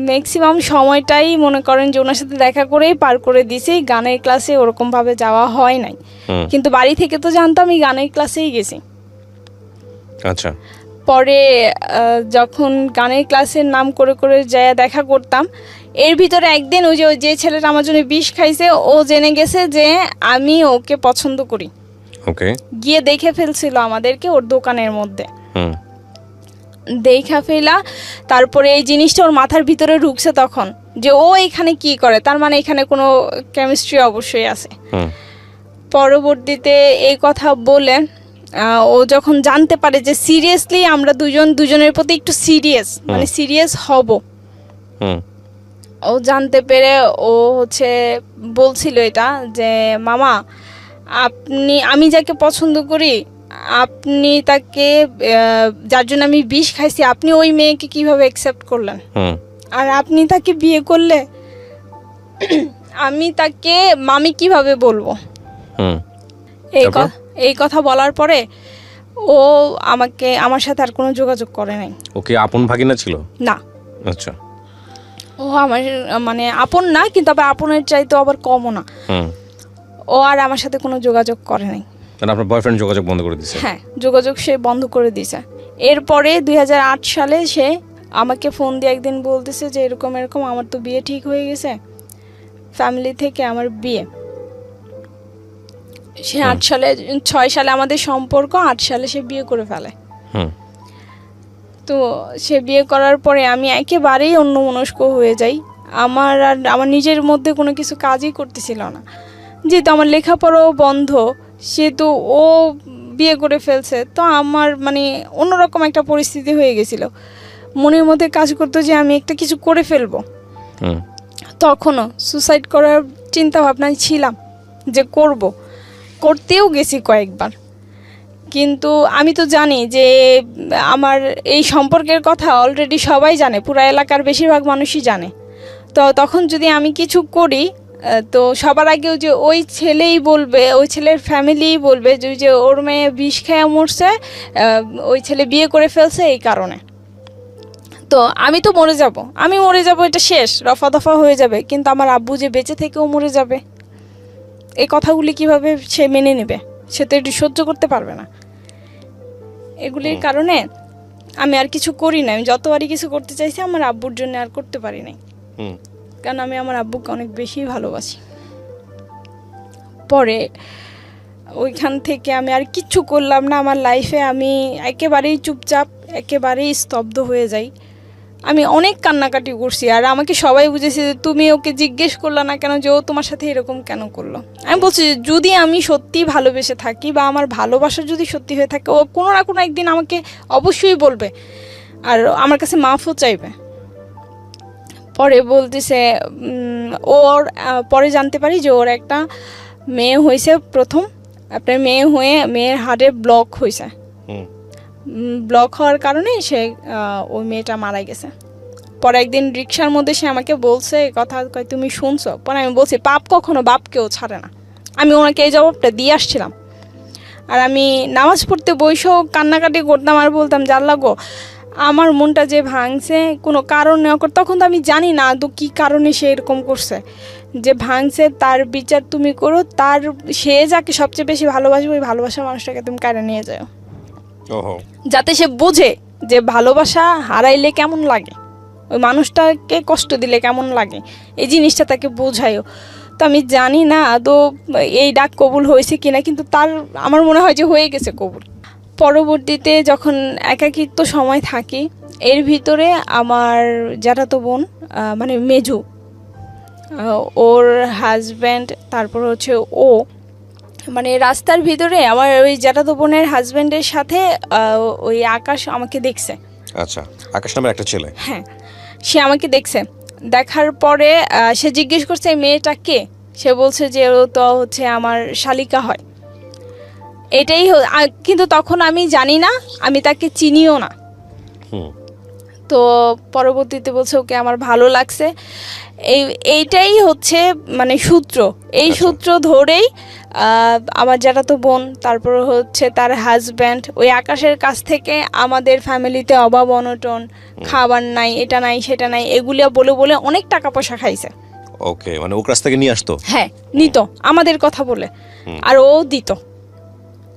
ম্যাক্সিমাম সময়টাই মনে করেন যে ওনার সাথে দেখা করেই পার করে দিয়েছি, গানের ক্লাসে ওরকমভাবে যাওয়া হয় নাই। কিন্তু বাড়ি থেকে তো জানতাম আমি গানের ক্লাসেই গেছি। আচ্ছা। পরে যখন গানের ক্লাসের নাম করে করে যায় দেখা করতাম, এর ভিতরে একদিন ওই যে ছেলেটা আমার জন্য বিষ খাইছে ও জেনে গেছে যে আমি ওকে পছন্দ করি। ওকে। গিয়ে দেখে ফেলছিল আমাদেরকে ওর দোকানের মধ্যে। দেখা ফেলা, তারপরে এই জিনিসটা ওর মাথার ভিতরে ঢুকছে তখন যে ও এখানে কি করে, তার মানে এখানে কোনো কেমিস্ট্রি অবশ্যই আছে। পরবর্তীতে এই কথা বলে ও যখন জানতে পারে যে সিরিয়াসলি আমরা দুজনের প্রতি একটু সিরিয়াস হব, ও জানতে পেরে ও হচ্ছে বলছিল এটা যে মামা আমি যাকে পছন্দ করি আপনি তাকে, যার জন্য আমি বিষ খাইছি, আপনি ওই মেয়েকে কিভাবে অ্যাকসেপ্ট করলেন, আর আপনি তাকে বিয়ে করলে আমি তাকে মামি কিভাবে বলবো, হুম তারপর? এই কথা বলার পরে ও আমার সাথে আর কোনো যোগাযোগ করে নাই। ওকে আপন ভাগিনা ছিল? না, আচ্ছা। ও আমার মানে আপন না, কিন্তু আবার আপনের চাইতে আবার কমও না। হুম, ও আর আমার সাথে কোনো যোগাযোগ করে নাই। মানে আপনার বয়ফ্রেন্ড যোগাযোগ বন্ধ করে দিয়েছে? হ্যাঁ, যোগাযোগ সে বন্ধ করে দিয়েছে। এরপরে 2008 সালে সে আমাকে ফোন দিয়ে একদিন বলতেছে যে এরকম এরকম আমার তো বিয়ে ঠিক হয়ে গেছে, ফ্যামিলি থেকে আমার বিয়ে। সে 6 সালে আমাদের সম্পর্ক, 8 সালে সে বিয়ে করে ফেলে। হুম, তো সে বিয়ে করার পরে আমি একেবারেই অন্যমনস্ক হয়ে যাই। আমার নিজের মধ্যে কোনো কিছু কাজই করতেছিল না, যেহেতু আমার লেখাপড়াও বন্ধ, সেহেতু ও বিয়ে করে ফেলছে। তো আমার মানে অন্যরকম একটা পরিস্থিতি হয়ে গেছিল, মনের মধ্যে কাজ করতো যে আমি একটা কিছু করে ফেলবো। হুম, তখনও সুসাইড করার চিন্তা ভাবনায় ছিলাম যে করতেও গেছি কয়েকবার, কিন্তু আমি তো জানি যে আমার এই সম্পর্কের কথা অলরেডি সবাই জানে, পুরো এলাকার বেশিরভাগ মানুষই জানে। তো তখন যদি আমি কিছু করি তো সবার আগেও যে ওই ছেলেই বলবে, ওই ছেলের ফ্যামিলিই বলবে যে ওর মেয়ে বিষ খেয়ে মরছে, ওই ছেলে বিয়ে করে ফেলছে এই কারণে। তো আমি তো মরে যাব, এটা শেষ, রফা দফা হয়ে যাবে। কিন্তু আমার আব্বু যে বেঁচে থেকেও মরে যাবে, এই কথাগুলি কিভাবে সে মেনে নেবে? সে তো এটি সহ্য করতে পারবে না। এগুলির কারণে আমি আর কিছু করি না। আমি যতবারই কিছু করতে চাইছি আমার আব্বুর জন্য আর করতে পারি নাই, হুম, কারণ আমি আমার আব্বুকে অনেক বেশি ভালোবাসি। পরে ওইখান থেকে আমি আর কিচ্ছু করলাম না আমার লাইফে। আমি একেবারেই চুপচাপ, একেবারেই স্তব্ধ হয়ে যাই। আমি অনেক কান্নাকাটি করছি, আর আমাকে সবাই বুঝেছে যে তুমি ওকে জিজ্ঞেস করলা না কেন যে ও তোমার সাথে এরকম কেন করলো। আমি বলছি যে যদি আমি সত্যি ভালোবেসে থাকি বা আমার ভালোবাসা যদি সত্যি হয়ে থাকে, ও কোনো না কোনো একদিন আমাকে অবশ্যই বলবে, আর আমার কাছে মাফও চাইবে। পরে বলতেছে ওর পরে জানতে পারি যে ওর একটা মেয়ে হয়েছে, প্রথম আপনার মেয়ে হয়ে মেয়ের হার্টে ব্লক হয়েছে। হুম, ব্লক হওয়ার কারণে সে ওই মেয়েটা মারা গেছে। পরে একদিন রিক্সার মধ্যে সে আমাকে বলছে কথা, কয় তুমি শুনছো? পরে আমি বলছি পাপ কখনো বাপকেও ছাড়ে না। আমি ওনাকে এই জবাবটা দিয়ে আসছিলাম। আর আমি নামাজ পড়তে বসেও কান্নাকাটি করতাম আর বলতাম যে আল্লাহ গো, আমার মনটা যে ভাঙছে কোনো কারণ নেওয়া কর, তখন তো আমি জানি না তো কী কারণে সে এরকম করছে, যে ভাঙছে তার বিচার তুমি করো, তার সে যাকে সবচেয়ে বেশি ভালোবাসবে ওই ভালোবাসার মানুষটাকে তুমি কারে নিয়ে যাও, ওহো, যাতে সে বোঝে যে ভালোবাসা হারাইলে কেমন লাগে, ওই মানুষটাকে কষ্ট দিলে কেমন লাগে, এই জিনিসটা তাকে বোঝায়ও। তো আমি জানি না আদৌ এই ডাক কবুল হয়েছে কিনা, কিন্তু তার আমার মনে হয় যে হয়ে গেছে কবুল। পরবর্তীতে যখন একাকিত্ব সময় থাকি, এর ভিতরে আমার জ্যাঠাতো বোন মানে মেজু, ওর হাজব্যান্ড, তারপর হচ্ছে ও, মানে রাস্তার ভিতরে আমার ওই জ্যাঠাতো বোনের হাজব্যান্ডের সাথে ওই আকাশ আমাকে দেখছে। আচ্ছা, আকাশ নামের একটা ছেলে? হ্যাঁ, সে আমাকে দেখছে। দেখার পরে সে জিজ্ঞেস করছে এই মেয়েটা কে। সে বলছে যে ও তো হচ্ছে আমার শালিকা হয়। এটাই কিন্তু তখন আমি জানি না, আমি তাকে চিনিও না। হুম, তো পরবর্তীতে বলছে ওকে আমার ভালো লাগছে। এইটাই হচ্ছে মানে সূত্র। এই আচ্ছা। সূত্র ধরেই আমার যারা তো বোন, তারপর হচ্ছে তার হাজব্যান্ড ওই আকাশের কাছ থেকে আমাদের ফ্যামিলিতে অভাব অনটন, খাবার নাই, এটা নাই সেটা নাই, এগুলো বলে বলে অনেক টাকা পয়সা খাইছে। ওকে, মানে ও কাছ থেকে নিয়ে আসতো? হ্যাঁ, নিত আমাদের কথা বলে, আর ও দিত,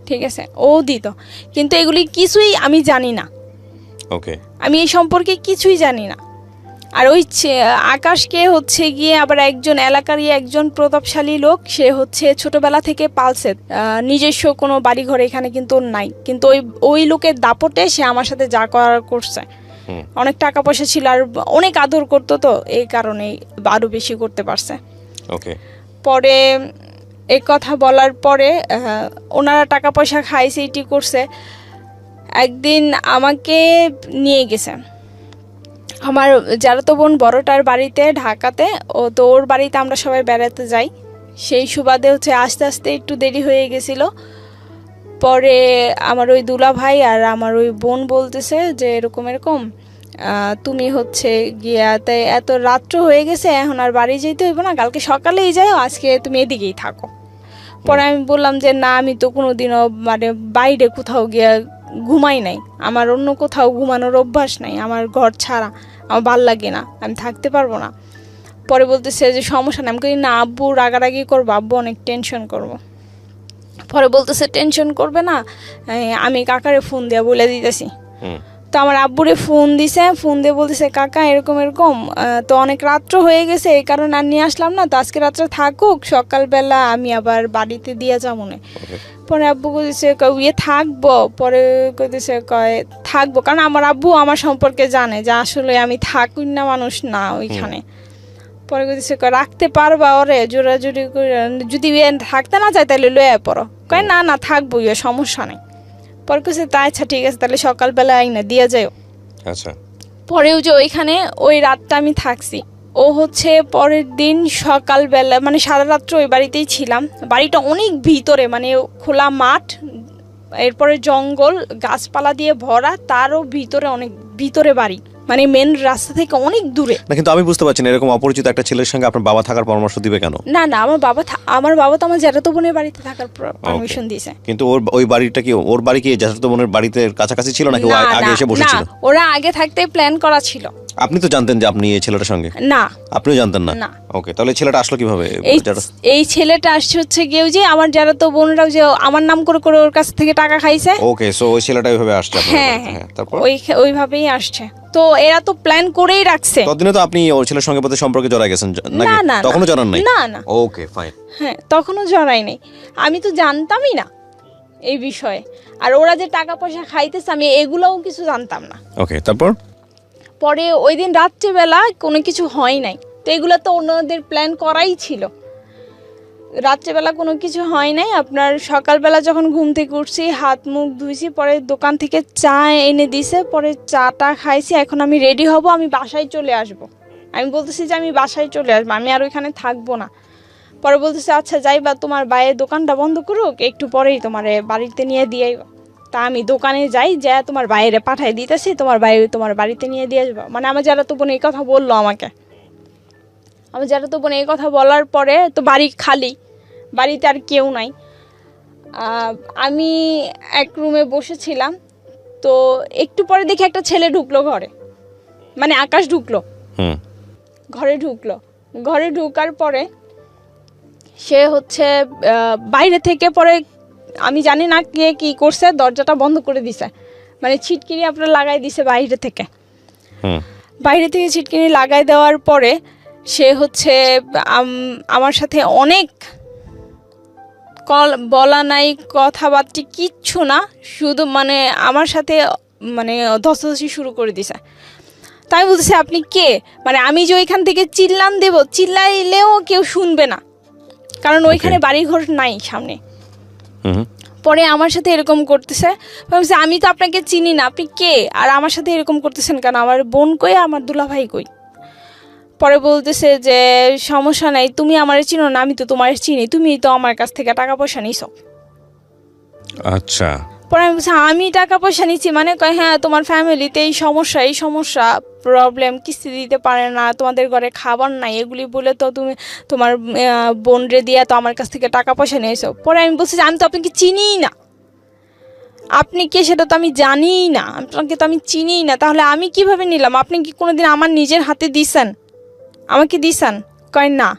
ঠিক আছে, ও দিত। কিন্তু এগুলি কিছুই আমি জানি না। ওকে, আমি এই সম্পর্কে কিছুই জানি না। আর ওই আকাশকে হচ্ছে গিয়ে আবার একজন এলাকারই একজন প্রতাপশালী লোক, সে হচ্ছে ছোটবেলা থেকে পালছে, নিজস্ব কোনো বাড়িঘর এখানে কিন্তু ওর নাই, কিন্তু ওই লোকের দাপটে সে আমার সাথে যা করার করছে। অনেক টাকা পয়সা ছিল আর অনেক আদর করতো, তো এই কারণেই আরও বেশি করতে পারছে। ওকে, পরে এই কথা বলার পরে ওনারা টাকা পয়সা খাইছে, এটি করছে। একদিন আমাকে নিয়ে গেছে আমার যারা তো বোন বড়টার বাড়িতে ঢাকাতে, ও তো ওর বাড়িতে আমরা সবাই বেড়াতে যাই। সেই সুবাদে হচ্ছে আস্তে আস্তে একটু দেরি হয়ে গেছিলো। পরে আমার ওই দুলা ভাই আর আমার ওই বোন বলতেছে যে এরকম এরকম তুমি হচ্ছে গিয়াতে এত রাত্র হয়ে গেছে, এখন আর বাড়ি যেতে হইব না, কালকে সকালেই যাও, আজকে তুমি এদিকেই থাকো। পরে আমি বললাম যে না, আমি তো কোনোদিনও মানে বাইরে কোথাও গিয়ে ঘুমাই নাই, আমার অন্য কোথাও ঘুমানোর অভ্যাস নাই, আমার ঘর ছাড়া আমার ভাল লাগে না, আমি থাকতে পারবো না। পরে বলতেছে যে সমস্যা নেই। আমি কই না, আব্বু রাগারাগি করবো, আব্বু অনেক টেনশন করবো। পরে বলতেছে টেনশন করবে না, আমি কাকারে ফোন দিয়ে বলে দিতেছি। তো আমার আব্বুরে ফোন দিছে, ফোন দিয়ে বলতেছে কাকা এরকম এরকম, তো অনেক রাত্র হয়ে গেছে, এই কারণে আর নিয়ে আসলাম না, তো আজকে রাত্রে থাকুক, সকালবেলা আমি আবার বাড়িতে দিয়ে যাবো না। পরে আব্বু কইছে ইয়ে থাকবো, পরে কইতেছে কয় থাকবো, কারণ আমার আব্বু আমার সম্পর্কে জানে যে আসলে আমি থাকুই না মানুষ না ওইখানে। পরে কইতেছে কয় রাখতে পারবা ওরে, জোরাজুরি করে, যদি থাকতে না চাই তাহলে লয়ে পড়ো। কয় না না থাকবো, ইয়ে সমস্যা নেই। পরে কইছে তা আচ্ছা ঠিক আছে, তাহলে সকালবেলা আইনা দিয়ে যাও। আচ্ছা। পরেও যে ওইখানে ওই রাতটা আমি থাকছি। ও হচ্ছে পরের দিন সকালবেলা মানে সারা রাত্র ওই বাড়িতেই ছিলাম। বাড়িটা অনেক ভিতরে, মানে খোলা মাঠ, এরপরে জঙ্গল, গাছপালা দিয়ে ভরা, তারও ভিতরে, অনেক ভিতরে বাড়ি, মানে মেন রাস্তা থেকে অনেক দূরে। না কিন্তু আমি বুঝতে পারছি না, এরকম অপরিচিত একটা ছেলের সঙ্গে আপনার বাবা থাকার পরামর্শ দিবে কেন? না না, আমার বাবা তো আমার জ্যাঠাতো বোনের বাড়িতে থাকার পারমিশন দিয়েছে। কিন্তু ওই বাড়িটা কি, ওর বাড়ি কি জ্যাঠাতো বোনের বাড়িতে কাছাকাছি ছিল নাকি আগে এসে বসেছিল? না, ওরা আগে থাকতে প্ল্যান করা ছিল। আপনি তো জানতেন যে আপনি এই ছেলেটার সঙ্গে? না, আপনিও জানতেন না? না। ওকে, তাহলে ছেলেটা আসলো কিভাবে? এই ছেলেটা আসছে হচ্ছে কেউ যে আমার জ্যাঠাতো বোনরাও যে আমার নাম করে করে ওর কাছ থেকে টাকা খাইছে। ওকে, সো ওই ছেলেটা ওইভাবে আসছে আপনার বাড়িতে? হ্যাঁ, তারপর ওইভাবেই আসছে। তো এরা তো প্ল্যান করেই রাখছে। ততদিনে তো আপনি ওর ছেলের সঙ্গে বোধহয় সম্পর্কে জড়াই গেছেন নাকি? না, তখনও জড়ান নাই? না না। ওকে, ফাইন। হ্যাঁ, তখনও জড়াই নাই, আমি তো জানতামই না এই বিষয়ে। আর ওরা যে টাকা পয়সা খাইতেছে আমি এগুলোও কিছু জানতাম না। ওকে, তারপর? পরে ওই দিন রাত্রেবেলা কোনো কিছু হয় নাই, তো এগুলো তো ওনাদের প্ল্যান করাই ছিল। রাত্রেবেলা কোনো কিছু হয় নাই। আপনার সকালবেলা যখন ঘুম থেকে উঠছি, হাত মুখ ধুইছি, পরে দোকান থেকে চা এনে দিছে, পরে চাটা খাইছি। এখন আমি রেডি হব, আমি বাসায় চলে আসব। আমি বলতেছি যে আমি বাসায় চলে আসবো, আমি আর ওইখানে থাকবো না। পরে বলতেছে আচ্ছা যাইবা, তোমার বাইরে দোকানটা বন্ধ করুক, একটু পরেই তোমার বাড়িতে নিয়ে দিয়ে আইবা। তা আমি দোকানে যাই, যা তোমার বাইরে পাঠাই দিতেছি, তোমার বাইরে তোমার বাড়িতে নিয়ে দিয়ে আসবো। মানে আমার যারা তো বোন এই কথা বললো আমাকে। আমার যারা তো বোন এই কথা বলার পরে তো বাড়ি খালি, বাড়িতে আর কেউ নাই। আমি এক রুমে বসেছিলাম, তো একটু পরে দেখি একটা ছেলে ঢুকলো ঘরে, মানে আকাশ ঢুকলো, ঘরে ঢুকলো। ঘরে ঢুকার পরে সে হচ্ছে বাইরে থেকে, পরে আমি জানি না কে কি করছে, দরজাটা বন্ধ করে দিছে, মানে ছিটকিনি আপনার লাগাই দিছে বাইরে থেকে। বাইরে থেকে ছিটকিনি লাগাই দেওয়ার পরে সে হচ্ছে আমার সাথে অনেক বলা নাই, কথাবার্তা কিচ্ছু না, শুধু মানে আমার সাথে মানে ধস্তাধস্তি শুরু করে দিছে। তাই বলতেছে আপনি কে, মানে আমি যে ওইখান থেকে চিল্লান দেব, চিল্লাইলেও কেউ শুনবে না, কারণ ওইখানে বাড়িঘর নাই সামনে। পরে আমার সাথে এরকম করতেছে, ভাবছে আমি তো আপনাকে চিনি না, আপনি কে, আর আমার সাথে এরকম করতেছেন কেন, আমার বোন কই, আমার দুলাভাই কই। পরে বলতেছে যে সমস্যা নাই, তুমি আমার চিনো না, আমি তো তোমার চিনি, তুমি তো আমার কাছ থেকে টাকা পয়সা নিছো। আচ্ছা। পরে আমি বলছি আমি টাকা পয়সা নিচ্ছি, মানে কয় হ্যাঁ তোমার ফ্যামিলিতে এই সমস্যা প্রবলেম, কিস্তি দিতে পারে না, তোমাদের ঘরে খাবার নাই, এগুলি বলে তো তুমি তোমার বোন রে দিয়া তো আমার কাছ থেকে টাকা পয়সা নিয়েছো। পরে আমি বলছি আমি তো আপনাকে চিনিই না, আপনি কে সেটা তো আমি জানিই না, আপনাকে তো আমি চিনিই না, তাহলে আমি কিভাবে নিলাম, আপনি কি কোনোদিন আমার নিজের হাতে দিছেন, আমাকে দিছেন? কয় না,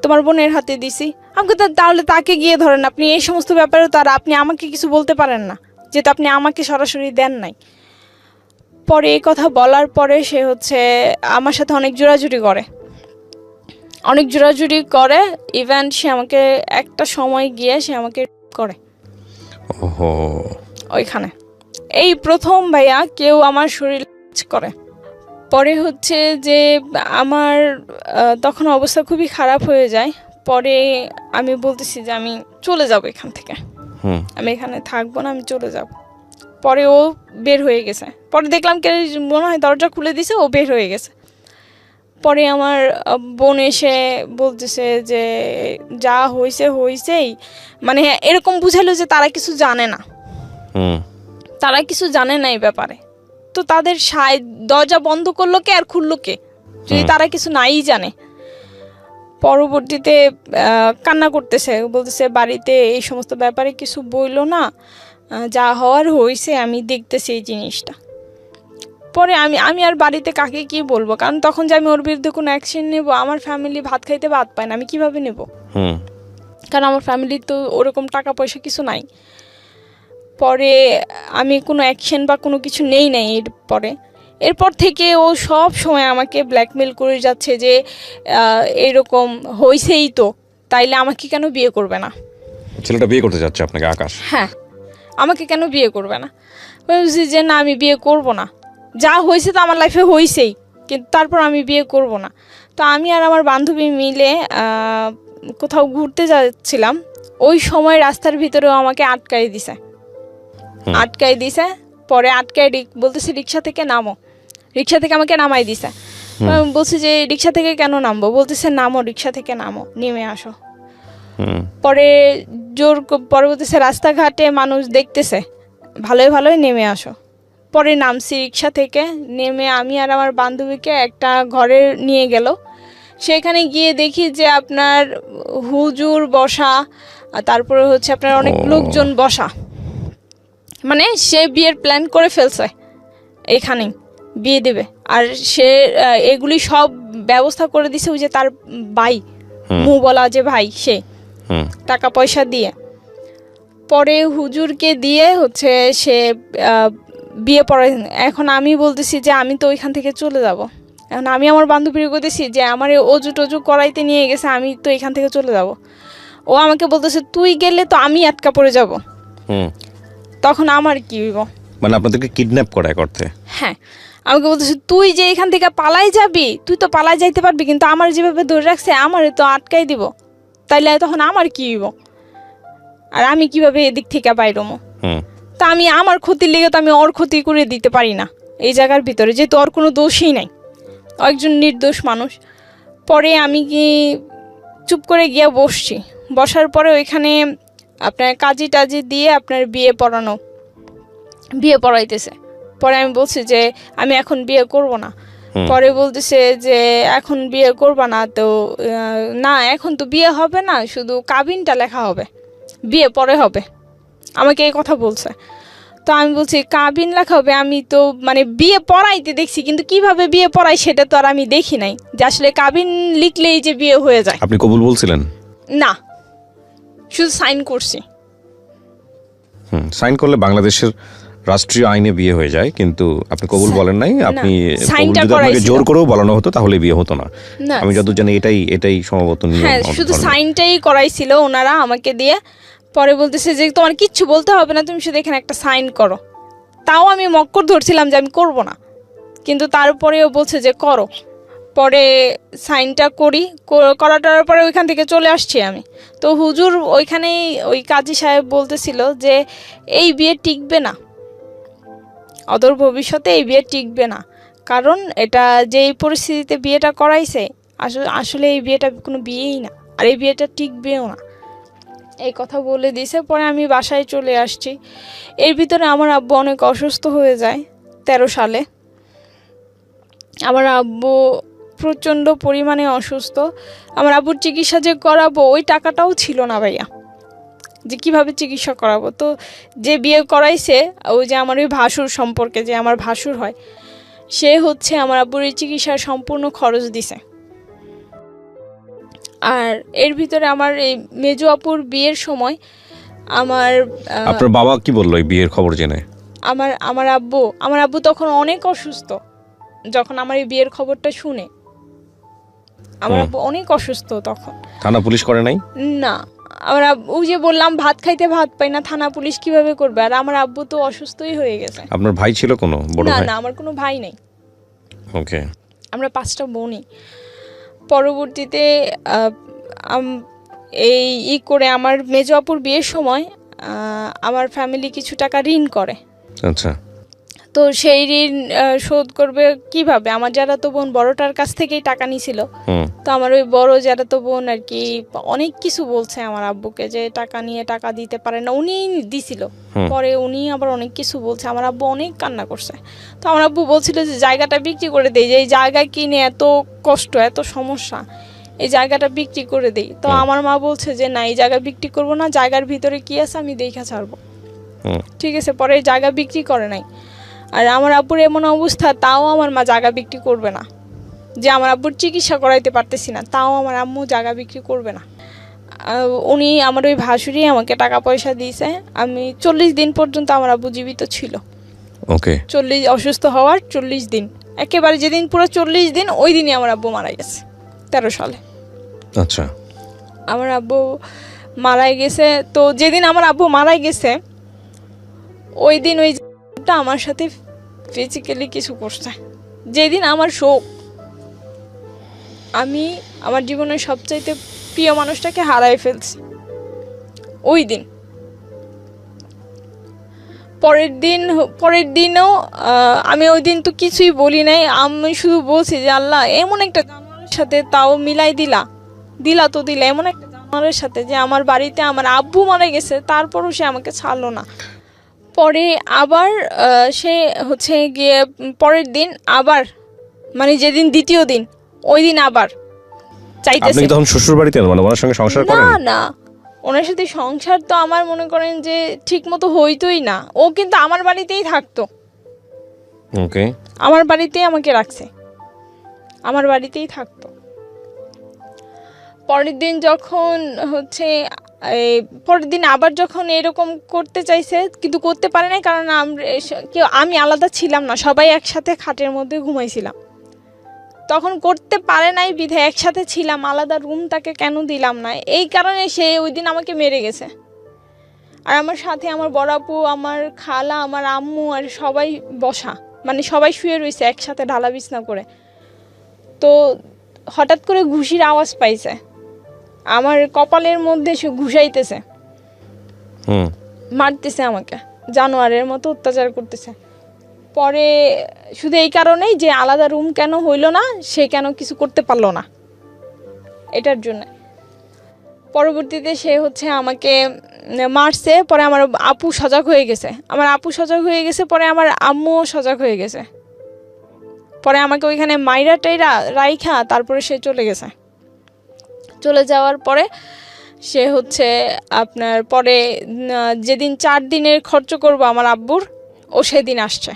তোমার বোনের হাতে দিছি। আমাকে তো তাহলে তাকে গিয়ে ধরেন, আপনি এই সমস্ত ব্যাপারে তো আর আপনি আমাকে কিছু বলতে পারেন না, যেহেতু আপনি আমাকে সরাসরি দেন নাই। পরে এই কথা বলার পরে সে হচ্ছে আমার সাথে অনেক জোরাজুরি করে, ইভেন সে আমাকে একটা সময় গিয়ে সে আমাকে করে ওইখানে। এই প্রথম ভাইয়া কেউ আমার শরীর করে। পরে হচ্ছে যে আমার তখন অবস্থা খুবই খারাপ হয়ে যায়। পরে আমি বলতেছি যে আমি চলে যাব এখান থেকে, আমি এখানে থাকবো না, আমি চলে যাব। পরে ও বের হয়ে গেছে, পরে দেখলাম কে মনে হয় দরজা খুলে দিছে, ও বের হয়ে গেছে। পরে আমার বোন এসে বলতেছে যে যা হয়েছেই, মানে এরকম বুঝালো যে তারা কিছু জানে না, তারা কিছু জানে না এই ব্যাপারে। তো তাদের দরজা বন্ধ করলো কে আর খুললো কে, যদি তারা কিছু নাই জানে। পরবর্তীতে কান্না করতেছে, বলতেছে বাড়িতে এই সমস্ত ব্যাপারে কিছু বইলো না, যা হওয়ার হয়েছে, আমি দেখতেছি এই জিনিসটা। পরে আমি আর বাড়িতে কাকে কি বলবো, কারণ তখন যে আমি ওর বিরুদ্ধে কোনো অ্যাকশন নেব, আমার ফ্যামিলি ভাত খাইতে ভাত পায় না, আমি কিভাবে নেব? কারণ আমার ফ্যামিলির তো ওরকম টাকা পয়সা কিছু নাই। পরে আমি কোনো অ্যাকশন বা কোনো কিছু নেই নাই। এরপর থেকে ও সব সময় আমাকে ব্ল্যাকমেল করে যাচ্ছে যে এরকম হয়েছেই তো, তাইলে আমাকে কেন বিয়ে করবে না? ছেলেটা বিয়ে করতে যাচ্ছে আপনাকে, আকাশ? হ্যাঁ, আমাকে কেন বিয়ে করবে না? বলছি যে না, আমি বিয়ে করব না, যা হয়েছে তো আমার লাইফে হয়েছেই, কিন্তু তারপর আমি বিয়ে করব না। তো আমি আর আমার বান্ধবী মিলে কোথাও ঘুরতে যাচ্ছিলাম, ওই সময় রাস্তার ভিতরেও আমাকে আটকাই দিছে। পরে আটকাই বলতেছে রিক্সা থেকে নামো, রিক্সা থেকে আমাকে নামাই দিছে। বলছি যে রিক্সা থেকে কেন নামবো? বলতেছে নামো, রিক্সা থেকে নামো, নেমে আসো। পরে পরে বলতেছে রাস্তাঘাটে মানুষ দেখতেছে, ভালোই ভালোই নেমে আসো। পরে নামছি রিক্সা থেকে, নেমে আমি আর আমার বান্ধবীকে একটা ঘরে নিয়ে গেল। সেখানে গিয়ে দেখি যে আপনার হুজুর বসা, তারপরে হচ্ছে আপনার অনেক লোকজন বসা, মানে সে বিয়ের প্ল্যান করে ফেলছে, এখানেই বিয়ে দেবে। আর সে এগুলি সব ব্যবস্থা করে দিছে ওই যে তার ভাই, মু বলা যে ভাই, সে টাকা পয়সা দিয়ে। পরে হুজুরকে দিয়ে হচ্ছে সে বিয়ে পড়াই। এখন আমি বলতেছি যে আমি তো ওইখান থেকে চলে যাব। এখন আমি আমার বান্ধবীর বলতেছি যে আমার অজু টজু করাইতে নিয়ে গেছে, আমি তো এখান থেকে চলে যাব। ও আমাকে বলতেছে তুই গেলে তো আমি আটকা পড়ে যাব। তখন আমার কি হইব? মানে আপনাদেরকে কিডন্যাপ করা এক অর্থে? হ্যাঁ, আমাকে বলতেছে তুই যে এখান থেকে পালাই যাবি, তুই তো পালাই যাইতে পারবি, কিন্তু আমার যেভাবে ধরে রাখছে আমারে তো আটকাই দিব, তাইলে তখন আমার কি হইব? আর আমি কিভাবে এদিক থেকে বাইরমো? তা আমি আমার ক্ষতির লেগে তো আমি ওর ক্ষতি করে দিতে পারি না এই জায়গার ভিতরে, যেহেতু ওর কোনো দোষই নাই, একজন নির্দোষ মানুষ। পরে আমি কি চুপ করে গিয়ে বসছি। বসার পরে ওইখানে আপনার কাজী টাজি দিয়ে আপনার বিয়ে পড়াইতেছে। পরে আমি বলছি যে আমি এখন বিয়ে করব না। পরে বলতেছে যে এখন বিয়ে করবা না তো? না, এখন তো বিয়ে হবে না, শুধু কাবিনটা লেখা হবে, বিয়ে পরে হবে, আমাকে এই কথা বলছে। তো আমি বলছি কাবিন লেখা হবে, আমি তো মানে বিয়ে পড়াইতে দেখছি, কিন্তু কিভাবে বিয়ে পড়াই সেটা তো আর আমি দেখি নাই, যে আসলে কাবিন লিখলেই যে বিয়ে হয়ে যায়। আপনি কবুল বলছিলেন? না, শুধু সাইন করছি। সাইন করলে বাংলাদেশের রাষ্ট্রীয় আইনে বিয়ে হয়ে যায়, কিন্তু আপনি কবুল বলেন নাই। আপনি আপনাকে জোর করেও বলানো হতো তাহলে বিয়ে হতো না। আমি যতদূর জানি এটাই সম্ভবত নিয়ম। হ্যাঁ, শুধু সাইনটাই করাইছিল ওনারা আমাকে দিয়ে। পরে বলতেছে যে তোমার কিচ্ছু বলতে হবে না, তুমি শুধু এখানে একটা সাইন করো। তাও আমি মক্কর ধরছিলাম যে আমি করব না, কিন্তু তারপরেও বলছে যে করো। পরে সাইনটা করাটার পরে ওইখান থেকে চলে আসছি আমি। তো হুজুর ওইখানেই ওই কাজী সাহেব বলতেছিল যে এই বিয়ে টিকবে না, অদূর ভবিষ্যতে এই বিয়ে টিকবে না, কারণ এটা যে এই পরিস্থিতিতে বিয়েটা করাইছে, আসলে এই বিয়েটা কোনো বিয়েই না, আর এই বিয়েটা টিকবেও না, এই কথা বলে দিয়েছে। পরে আমি বাসায় চলে আসছি। এর ভিতরে আমার আব্বু অনেক অসুস্থ হয়ে যায় 13 সালে। আমার আব্বু প্রচণ্ড পরিমাণে অসুস্থ। আমার আব্বুর চিকিৎসা যে করাবো ওই টাকাটাও ছিল না ভাইয়া, যে কিভাবে চিকিৎসা করাবো। তো যে বিয়ে করাইছে, ওই যে আমার ওই ভাসুর সম্পর্কে, যে আমার ভাসুর হয়, সে হচ্ছে আমার আব্বুর এই চিকিৎসার সম্পূর্ণ খরচ দিছে। আর এর ভিতরে আমার এই মেজো আপুর বিয়ের সময় আপনার বাবা কি বললো এই বিয়ের খবর জেনে? আমার আব্বু তখন অনেক অসুস্থ। যখন আমার এই বিয়ের খবরটা শুনে, আমার আব্বু অনেক অসুস্থ তখন। থানা পুলিশ করে নাই? না, আমার আব্বু যে বললাম ভাত খাইতে ভাত পাই না, থানা পুলিশ কিভাবে করবে? আর আমার আব্বু তো অসুস্থই হয়ে গেছে। আপনার ভাই ছিল কোনো বড় ভাই? না, আমার কোনো ভাই নেই। ওকে, আমরা 5টা বোনই। পরবর্তীতে এই করে আমার মেজো আপুর বিয়ের সময় আমার ফ্যামিলি কিছু টাকা ঋণ করে। আচ্ছা। তো সেই ঋণ শোধ করবে কিভাবে? আমার যারা তো বোন বড়টার কাছ থেকেই টাকা নিছিল। তো আমার ওই বড় যারা তো বোন আর কি অনেক কিছু বলছে আমার আব্বুকে যে টাকা নিয়ে টাকা দিতে পারে না, উনি দিছিল। পরে উনি আবার অনেক কিছু বলছে, আমার আব্বু অনেক কান্না করছে। তো আমার আব্বু বলছিল যে জায়গাটা বিক্রি করে দেই, যে এই জায়গা কিনে এত কষ্ট এত সমস্যা, এই জায়গাটা বিক্রি করে দেই। তো আমার মা বলছে যে না, এই জায়গা বিক্রি করবো না, জায়গার ভিতরে কি আছে আমি দেখা ছাড়বো। ঠিক আছে, পরে জায়গা বিক্রি করে নাই। আর আমার আব্বুর এমন অবস্থা, তাও আমার মা জায়গা বিক্রি করবে না, যে আমার আব্বুর চিকিৎসা করাইতে পারতেছি না, তাও আমার আম্মু জায়গা বিক্রি করবে না। উনি আমার ওই ভাসুরি আমাকে টাকা পয়সা দিয়েছে। আমি 40 দিন পর্যন্ত আমার আব্বু জীবিত ছিল। ওকে, 40 অসুস্থ হওয়ার 40 দিন, একেবারে যেদিন পুরো 40 দিন ওই দিনই আমার আব্বু মারা গেছে 13 সালে। আচ্ছা, আমার আব্বু মারা গেছে। তো যেদিন আমার আব্বু মারা গেছে ওই দিন ওই আমার সাথে ফিজিক্যালি কিছু করছে। যেদিন আমার শোক, আমি আমার জীবনের সবচাইতে প্রিয় মানুষটাকে হারাই ফেলছি ওই দিন। পরের দিনও আমি ওই দিন তো কিছুই বলি নাই, আমি শুধু বলছি যে আল্লাহ এমন একটা জানোয়ারের সাথে তাও মিলাই দিলা তো দিলা, এমন একটা জানোয়ারের সাথে যে আমার বাড়িতে আমার আব্বু মারা গেছে, তারপরও সে আমাকে ছাড়লো না। পরে আবার সে হচ্ছে গিয়ে পরের দিন আবার, মানে যেদিন দ্বিতীয় দিন, ওই দিন আবার চাইতেছে। আপনি তখন শ্বশুর বাড়িতে, মানে ওনার সঙ্গে সংসার করেন? না, ওনার সাথে সংসার তো আমার মনে করেন যে ঠিক মতো হইতোই না। ও কিন্তু আমার বাড়িতেই থাকতো। ওকে, আমার বাড়িতেই আমাকে রাখছে, আমার বাড়িতেই থাকতো। পরের দিন যখন হচ্ছে পরের দিন আবার যখন এরকম করতে চাইছে, কিন্তু করতে পারে নাই, কারণ আমি আলাদা ছিলাম না, সবাই একসাথে খাটের মধ্যে ঘুমাইছিলাম। তখন করতে পারে নাই বিধে একসাথে ছিলাম, আলাদা রুম তাকে কেন দিলাম না, এই কারণে সে ওই দিন আমাকে মেরে গেছে। আর আমার সাথে আমার বড় আপু, আমার খালা, আমার আম্মু আর সবাই বসা, মানে সবাই শুয়ে রয়েছে একসাথে ঢালা বিছনা করে। তো হঠাৎ করে ঘুষির আওয়াজ পাইছে, আমার কপালের মধ্যে সে ঘুষাইতেছে, মারতেছে আমাকে, জানোয়ারের মতো অত্যাচার করতেছে। পরে শুধু এই কারণেই যে আলাদা রুম কেন হইল না, সে কেন কিছু করতে পারলো না, এটার জন্য। পরবর্তীতে সে হচ্ছে আমাকে মারছে। পরে আমার আপু সজাগ হয়ে গেছে, পরে আমার আম্মুও সজাগ হয়ে গেছে। পরে আমাকে ওইখানে মাইরা টাইরা রাইখা তারপরে সে চলে গেছে। চলে যাওয়ার পরে সে হচ্ছে আপনার পরে যেদিন 4 দিনের খরচ করবো আমার আব্বুর, ও সেদিন আসছে।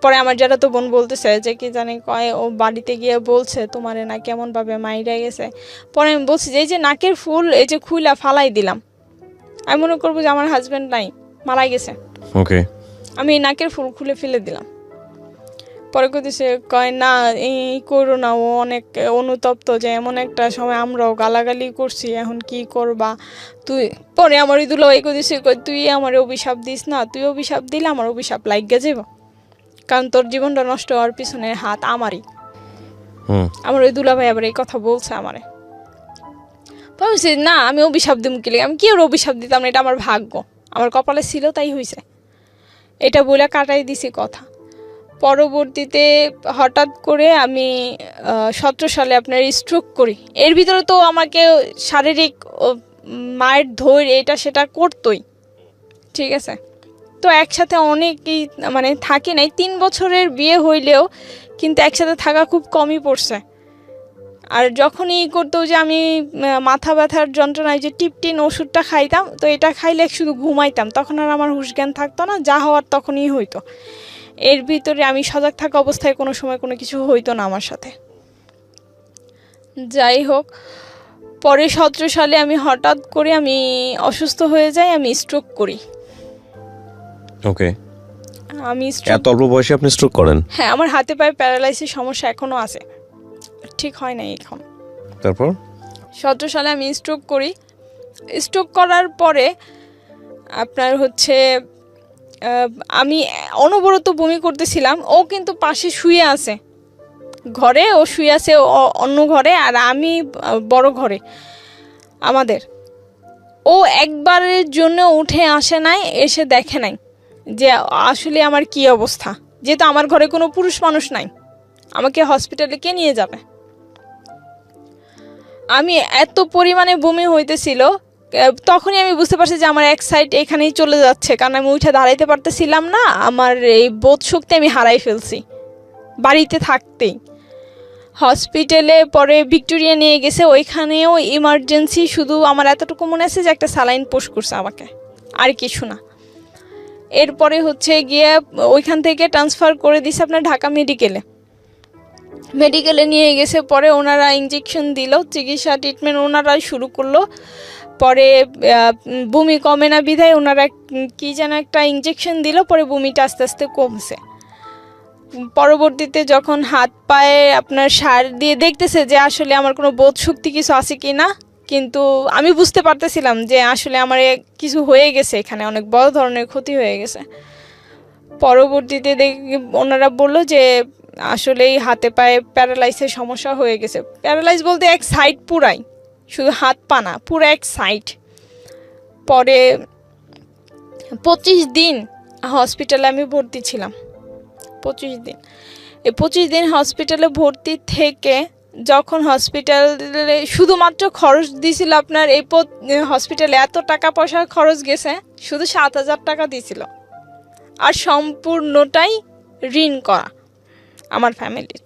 পরে আমার যারা তো বোন বলতেছে যে কি জানি কয়, ও বাড়িতে গিয়ে বলছে তোমারে না কেমন ভাবে মাইরা গেছে। পরে আমি বলছি যে এই যে নাকের ফুল এই যে খুইলা ফালাই দিলাম, আমি মনে করবো যে আমার হাজবেন্ড নাই, মারা গেছে। ওকে, আমি নাকের ফুল খুলে ফেলে দিলাম। পরে কইতেছে কয় না এই করো না, ও অনেক অনুতপ্ত, যে এমন একটা সময় আমরাও গালাগালি করছি, এখন কি করবা তুই। পরে আমার ওই দুলা ভাই কইতেছে তুই আমার অভিশাপ দিস না, তুই অভিশাপ দিলে আমার অভিশাপ লাগিয়ে যাব, কারণ তোর জীবনটা নষ্ট হওয়ার পিছনে হাত আমারই। আমার ওই দুলা ভাই আবার এই কথা বলছে আমারে। বলছি না আমি অভিশাপ দিব কি, আমি কি ওর অভিশাপ দিতাম না, এটা আমার ভাগ্য, আমার কপালে ছিল তাই হয়েছে, এটা বলে কাটাই দিছি কথা। পরবর্তীতে হঠাৎ করে আমি 17 সালে আপনার স্ট্রোক করি। এর ভিতরে তো আমাকে শারীরিক মায়ের ধৈর্য এটা সেটা করতোই, ঠিক আছে। তো একসাথে অনেকই মানে থাকি নাই, 3 বছরের বিয়ে হইলেও কিন্তু একসাথে থাকা খুব কমই পড়ছে। আর যখনই করতো যে আমি মাথা ব্যথার যন্ত্রণায় যে টিপটিন ওষুধটা খাইতাম, তো এটা খাইলে শুধু ঘুমাইতাম, তখন আর আমার হুঁশ জ্ঞান থাকতো না, যা হওয়ার তখনই হইতো। এর ভিতরে আমি সজাগ থাকা অবস্থায় কোনো সময় কোনো কিছু হইতো না আমার সাথে। যাই হোক, পরে 17 সালে আমি হঠাৎ করে আমি অসুস্থ হয়ে যাই, আমি স্ট্রোক করি। ওকে, আমি এত অল্প বয়সে আপনি স্ট্রোক করেন? হ্যাঁ, আমার হাতে পায়ে প্যারালাইসিস সমস্যা এখনো আছে, ঠিক হয় নাই এখন। তারপর 17 সালে আমি স্ট্রোক করি। স্ট্রোক করার পরে আপনার হচ্ছে আমি অনবরত বমি করতেছিলাম। ও কিন্তু পাশে শুয়ে আছে, ঘরে ও শুয়ে আছে অন্য ঘরে, আর আমি বড় ঘরে আমাদের। ও একবারের জন্য উঠে আসে নাই, এসে দেখে নাই যে আসলে আমার কি অবস্থা, যেহেতু আমার ঘরে কোনো পুরুষ মানুষ নাই, আমাকে হসপিটালে কে নিয়ে যাবে। আমি এত পরিমাণে বমি হইতেছিল, তখনই আমি বুঝতে পারছি যে আমার এক সাইড এখানেই চলে যাচ্ছে, কারণ আমি উঠে দাঁড়াইতে পারতেছিলাম না, আমার এই বোধ শক্তি আমি হারাই ফেলছি বাড়িতে থাকতেই। হসপিটালে পরে ভিক্টোরিয়া নিয়ে গেছে, ওইখানেও ইমার্জেন্সি, শুধু আমার এতটুকু মনে আছে যে একটা স্যালাইন পোস্ট করছে আমাকে, আর কিছু না। এরপরে হচ্ছে গিয়ে ওইখান থেকে ট্রান্সফার করে দিছে আপনার ঢাকা মেডিকেলে নিয়ে গেছে। পরে ওনারা ইঞ্জেকশন দিল, চিকিৎসা ট্রিটমেন্ট ওনারাই শুরু করলো। পরে বমি কমে না বিধায় ওনারা কি যেন একটা ইঞ্জেকশন দিল, পরে বমিটা আস্তে আস্তে কমছে। পরবর্তীতে যখন হাত পায়ে আপনার সার দিয়ে দেখতেছে যে আসলে আমার কোনো বোধ শক্তি কিছু আছে কি না, কিন্তু আমি বুঝতে পারতেছিলাম যে আসলে আমার কিছু হয়ে গেছে, এখানে অনেক বড় ধরনের ক্ষতি হয়ে গেছে। পরবর্তীতে ওনারা বলল যে আসলে এই হাতে পায়ে প্যারালাইসের সমস্যা হয়ে গেছে। প্যারালাইজ বলতে এক সাইড পুরাই, শুধু হাত পা না, পুরো এক সাইড। পরে 25 দিন হসপিটালে আমি ভর্তি ছিলাম। 25 দিন, এই 25 দিন হসপিটালে ভর্তি থেকে যখন হসপিটালে শুধুমাত্র খরচ দিয়েছিল আপনার, এই হসপিটালে এত টাকা পয়সার খরচ গেছে, শুধু 7,000 টাকা দিয়েছিল, আর সম্পূর্ণটাই ঋণ করা আমার ফ্যামিলির।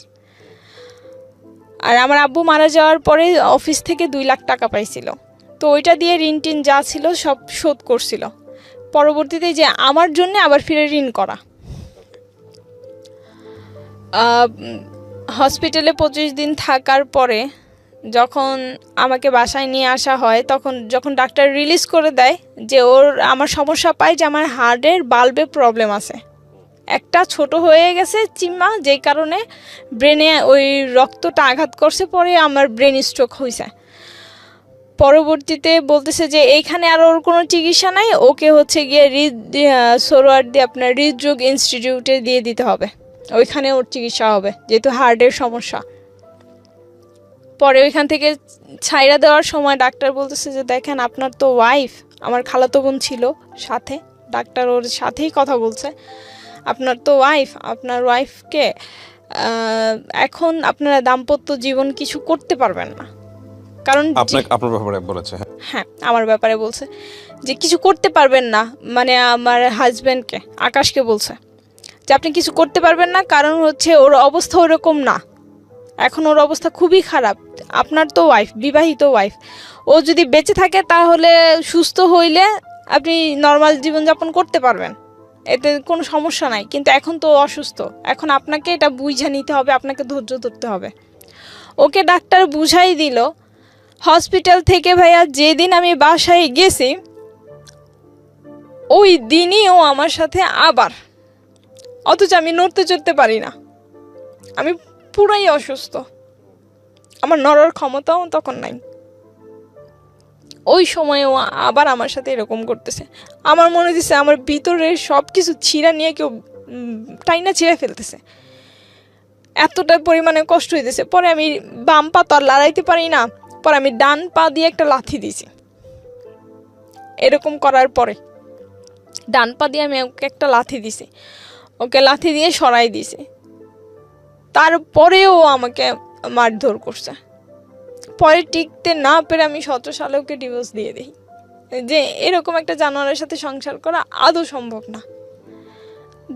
আর আমার আব্বু মারা যাওয়ার পরে অফিস থেকে 2 লাখ টাকা পাইছিল, তো ওইটা দিয়ে ঋণ টিন যা ছিল সব শোধ করছিল। পরবর্তীতে যে আমার জন্য আবার ফিরে ঋণ করা। হসপিটালে 25 দিন থাকার পরে যখন আমাকে বাসায় নিয়ে আসা হয়, তখন যখন ডাক্তার রিলিজ করে দেয় যে আমার সমস্যা পায় যে আমার হার্টের বাল্বে প্রবলেম আছে, একটা ছোট হয়ে গেছে চিম্মা, যেই কারণে ব্রেনে ওই রক্তটা আঘাত করছে, পরে আমার ব্রেন স্ট্রোক হয়েছে। পরবর্তীতে বলতেছে যে এইখানে আর ওর কোনো চিকিৎসা নাই, ওকে হচ্ছে গিয়ে সোহরাওয়ার্দী আপনার হৃদরোগ ইনস্টিটিউটে দিয়ে দিতে হবে, ওইখানে ওর চিকিৎসা হবে, যেহেতু হার্টের সমস্যা। পরে ওইখান থেকে ছাইরা দেওয়ার সময় ডাক্তার বলতেছে যে দেখেন আপনার তো ওয়াইফ, আমার খালাতো বোন ছিল সাথে, ডাক্তার ওর সাথেই কথা বলছে, আপনার তো ওয়াইফ, আপনার ওয়াইফকে এখন আপনারা দাম্পত্য জীবন কিছু করতে পারবেন না, কারণ আপনার ব্যাপারে বলেছে। হ্যাঁ, আমার ব্যাপারে বলছে যে কিছু করতে পারবেন না, মানে আমার হাজব্যান্ডকে, আকাশকে বলছে যে আপনি কিছু করতে পারবেন না, কারণ হচ্ছে ওর অবস্থা ওরকম না, এখন ওর অবস্থা খুবই খারাপ। আপনার তো ওয়াইফ, বিবাহিত ওয়াইফ, ও যদি বেঁচে থাকে তাহলে সুস্থ হইলে আপনি নর্মাল জীবনযাপন করতে পারবেন, এতে কোনো সমস্যা নাই, কিন্তু এখন তো অসুস্থ, এখন আপনাকে এটা বুঝে নিতে হবে, আপনাকে ধৈর্য ধরতে হবে। ওকে ডাক্তার বুঝাই দিল। হসপিটাল থেকে ভাইয়া যেদিন আমি বাসায় গেছি, ওই দিনই ও আমার সাথে আবার, অথচ আমি নড়তে চড়তে পারি না, আমি পুরাই অসুস্থ, আমার নড়ার ক্ষমতাও তখন নাই। ওই সময় ও আবার আমার সাথে এরকম করতেছে, আমার মনে হচ্ছে আমার ভিতরে সব কিছু ছিঁড়া নিয়ে কেউ টাইনা ছিঁড়ে ফেলতেছে, এতটা পরিমাণে কষ্ট হইতেছে। পরে আমি বাম পা তো আর লড়াইতে পারি না, পরে আমি ডান পা দিয়ে একটা লাথি দিছি। এরকম করার পরে ডান পা দিয়ে আমি ওকে একটা লাথি দিছি, ওকে লাথি দিয়ে সরাই দিছি, তারপরেও আমাকে মারধর করছে। পরে টিকতে না পেরে আমি 17 সালে ওকে ডিভোর্স দিয়ে দিই, যে এরকম একটা জানোয়ারের সাথে সংসার করা আদৌ সম্ভব না।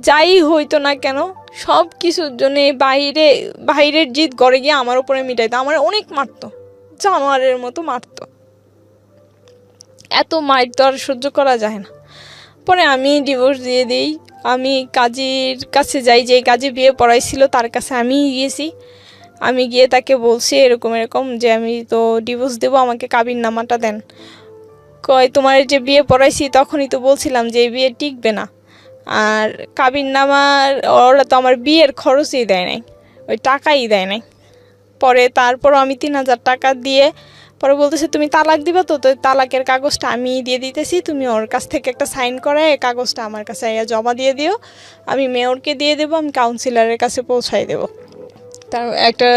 যাই হইতো না কেন, সব কিছুর জন্য বাইরের জিদ গড়ে গিয়ে আমার উপরে মিটাইতো, আমার অনেক মারতো, জানোয়ারের মতো মারতো, এত মার তো আর সহ্য করা যায় না। পরে আমি ডিভোর্স দিয়ে দিই, আমি কাজীর কাছে যাই, যে কাজী বিয়ে পড়াইছিল তার কাছে আমি গিয়েছি, আমি গিয়ে তাকে বলছি এরকম যে আমি তো ডিভোর্স দেবো, আমাকে কাবিননামাটা দেন। কয় তোমার যে বিয়ে পড়াইছি তখনই তো বলছিলাম যে এই বিয়ে টিকবে না, আর কাবিননামার ওরা তো আমার বিয়ের খরচই দেয় নাই, ওই টাকাই দেয় নাই। পরে তারপরও আমি 3,000 টাকা দিয়ে পরে বলতেছে তুমি তালাক দিবা, তো তালাকের কাগজটা আমি দিয়ে দিতেছি, তুমি ওর কাছ থেকে একটা সাইন করে কাগজটা আমার কাছে জমা দিয়ে দিও, আমি মেয়রকে দিয়ে দেবো, আমি কাউন্সিলরের কাছে পৌঁছাই দেবো, তার একটা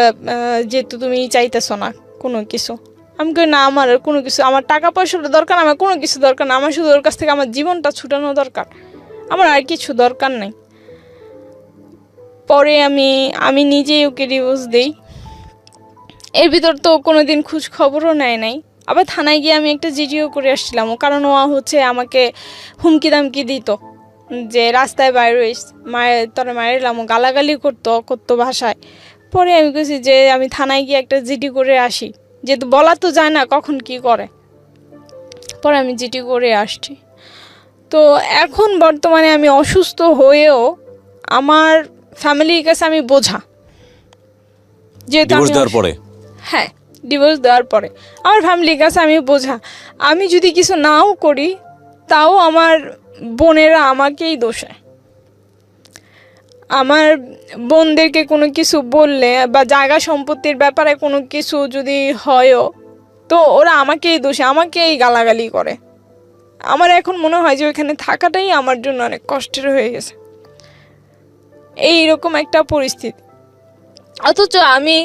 যেহেতু তুমি চাইতেছো না কোনো কিছু। আমি কই না, আমার কোনো কিছু, আমার টাকা পয়সাটা দরকার, আমার কোনো কিছু দরকার না, আমার শুধু ওর কাছ থেকে আমার জীবনটা ছুটানো দরকার, আমার আর কিছু দরকার নাই। পরে আমি নিজেই ওকে ডিভোর্স দিই। এর ভিতর তো কোনোদিন খোঁজ খবরও নেয় নাই। আবার থানায় গিয়ে আমি একটা জিডিও করে আসছিলাম, কারণ ও হচ্ছে আমাকে হুমকি দামকি দিত যে রাস্তায় বাইরে তোরা মারেলাম, গালাগালি করতো ভাষায়। পরে আমি বলছি যে আমি থানায় গিয়ে একটা জিডি করে আসি, যেহেতু বলা তো যায় না কখন কি করে। পরে আমি জিডি করে আসছি। তো এখন বর্তমানে আমি অসুস্থ হয়েও আমার ফ্যামিলির কাছে আমি বোঝা, যেহেতু ডিভোর্স দেওয়ার পরে, হ্যাঁ ডিভোর্স দেওয়ার পরে আমার ফ্যামিলির কাছে আমি বোঝা। আমি যদি কিছু নাও করি তাও আমার বোনেরা আমাকেই দোষে। আমার বোনদেরকে কোনো কিছু বললে বা জায়গা সম্পত্তির ব্যাপারে কোনো কিছু যদি হয়ও, তো ওরা আমাকেই দোষে, আমাকেই গালাগালি করে। আমার এখন মনে হয় যে ওইখানে থাকাটাই আমার জন্য অনেক কষ্টের হয়ে গেছে, এইরকম একটা পরিস্থিতি। অথচ আমি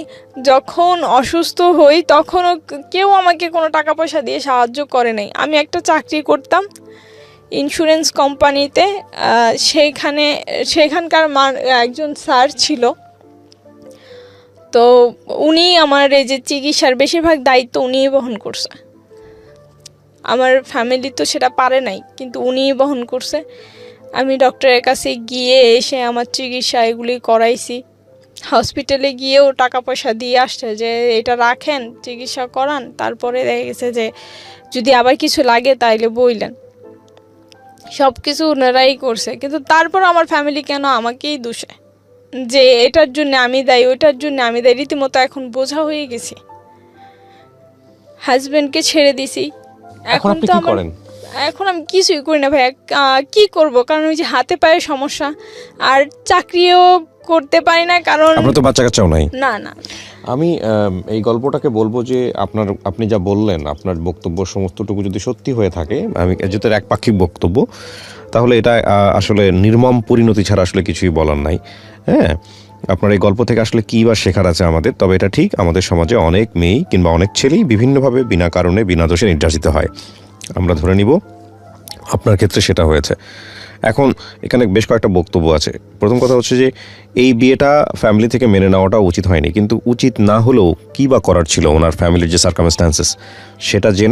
যখন অসুস্থ হই তখনও কেউ আমাকে কোনো টাকা পয়সা দিয়ে সাহায্য করে নাই। আমি একটা চাকরি করতাম ইন্স্যুরেন্স কোম্পানিতে, সেখানকার একজন স্যার ছিল, তো উনি আমার এই যে চিকিৎসার বেশিরভাগ দায়িত্ব উনিই বহন করছে। আমার ফ্যামিলি তো সেটা পারে নাই, কিন্তু উনিই বহন করছে। আমি ডক্টরের কাছে গিয়ে এসে আমার চিকিৎসা এগুলি করাইছি। হসপিটালে গিয়েও টাকা পয়সা দিয়ে আসছে যে এটা রাখেন, চিকিৎসা করান, তারপরে দেখা গেছে যে যদি আবার কিছু লাগে তাইলে বইলেন। সব কিছু ওনারাই করছে, কিন্তু তারপর আমার ফ্যামিলি কেন আমাকেই দোষে যে এটার জন্য আমি দায়ী, ওইটার জন্য আমি দায়ী। রীতিমতো এখন বোঝা হয়ে গেছি, হাজবেন্ডকে ছেড়ে দিছি। এখন তো এখন আমি কিছুই করি না ভাই, কি করব, কারণ ওই যে হাতে পায়ে সমস্যা, আর চাকরিও করতে পারি না, কারণ আপনার তো বাচ্চা কাচ্চাও নাই। না না। আমি এই গল্পটাকে বলবো যে আপনি যা বললেন, আপনার বক্তব্য সমস্তটুকু যদি সত্যি হয়ে থাকে, আমি যেটা একপাক্ষিক বক্তব্য, তাহলে এটা আসলে নির্মম পরিণতি ছাড়া আসলে কিছুই বলার নাই। হ্যাঁ, আপনার এই গল্প থেকে আসলে কী বা শেখার আছে আমাদের? তবে এটা ঠিক, আমাদের সমাজে অনেক মেয়ে কিংবা অনেক ছেলেই বিভিন্নভাবে বিনা কারণে বিনা দোষে নির্যাতিত হয়। আমরা ধরে নিব আপনার ক্ষেত্রে সেটা হয়েছে। এখন এখানে বেশ কয়েকটা বক্তব্য আছে। প্রথম কথা হচ্ছে যে এই বিয়েটা ফ্যামিলি থেকে মেনে নেওয়াটা উচিত হয়নি, কিন্তু উচিত না হলেও কী বা করার ছিল, ওনার ফ্যামিলির যে সার্কামস্ট্যান্সেস সেটা জেনে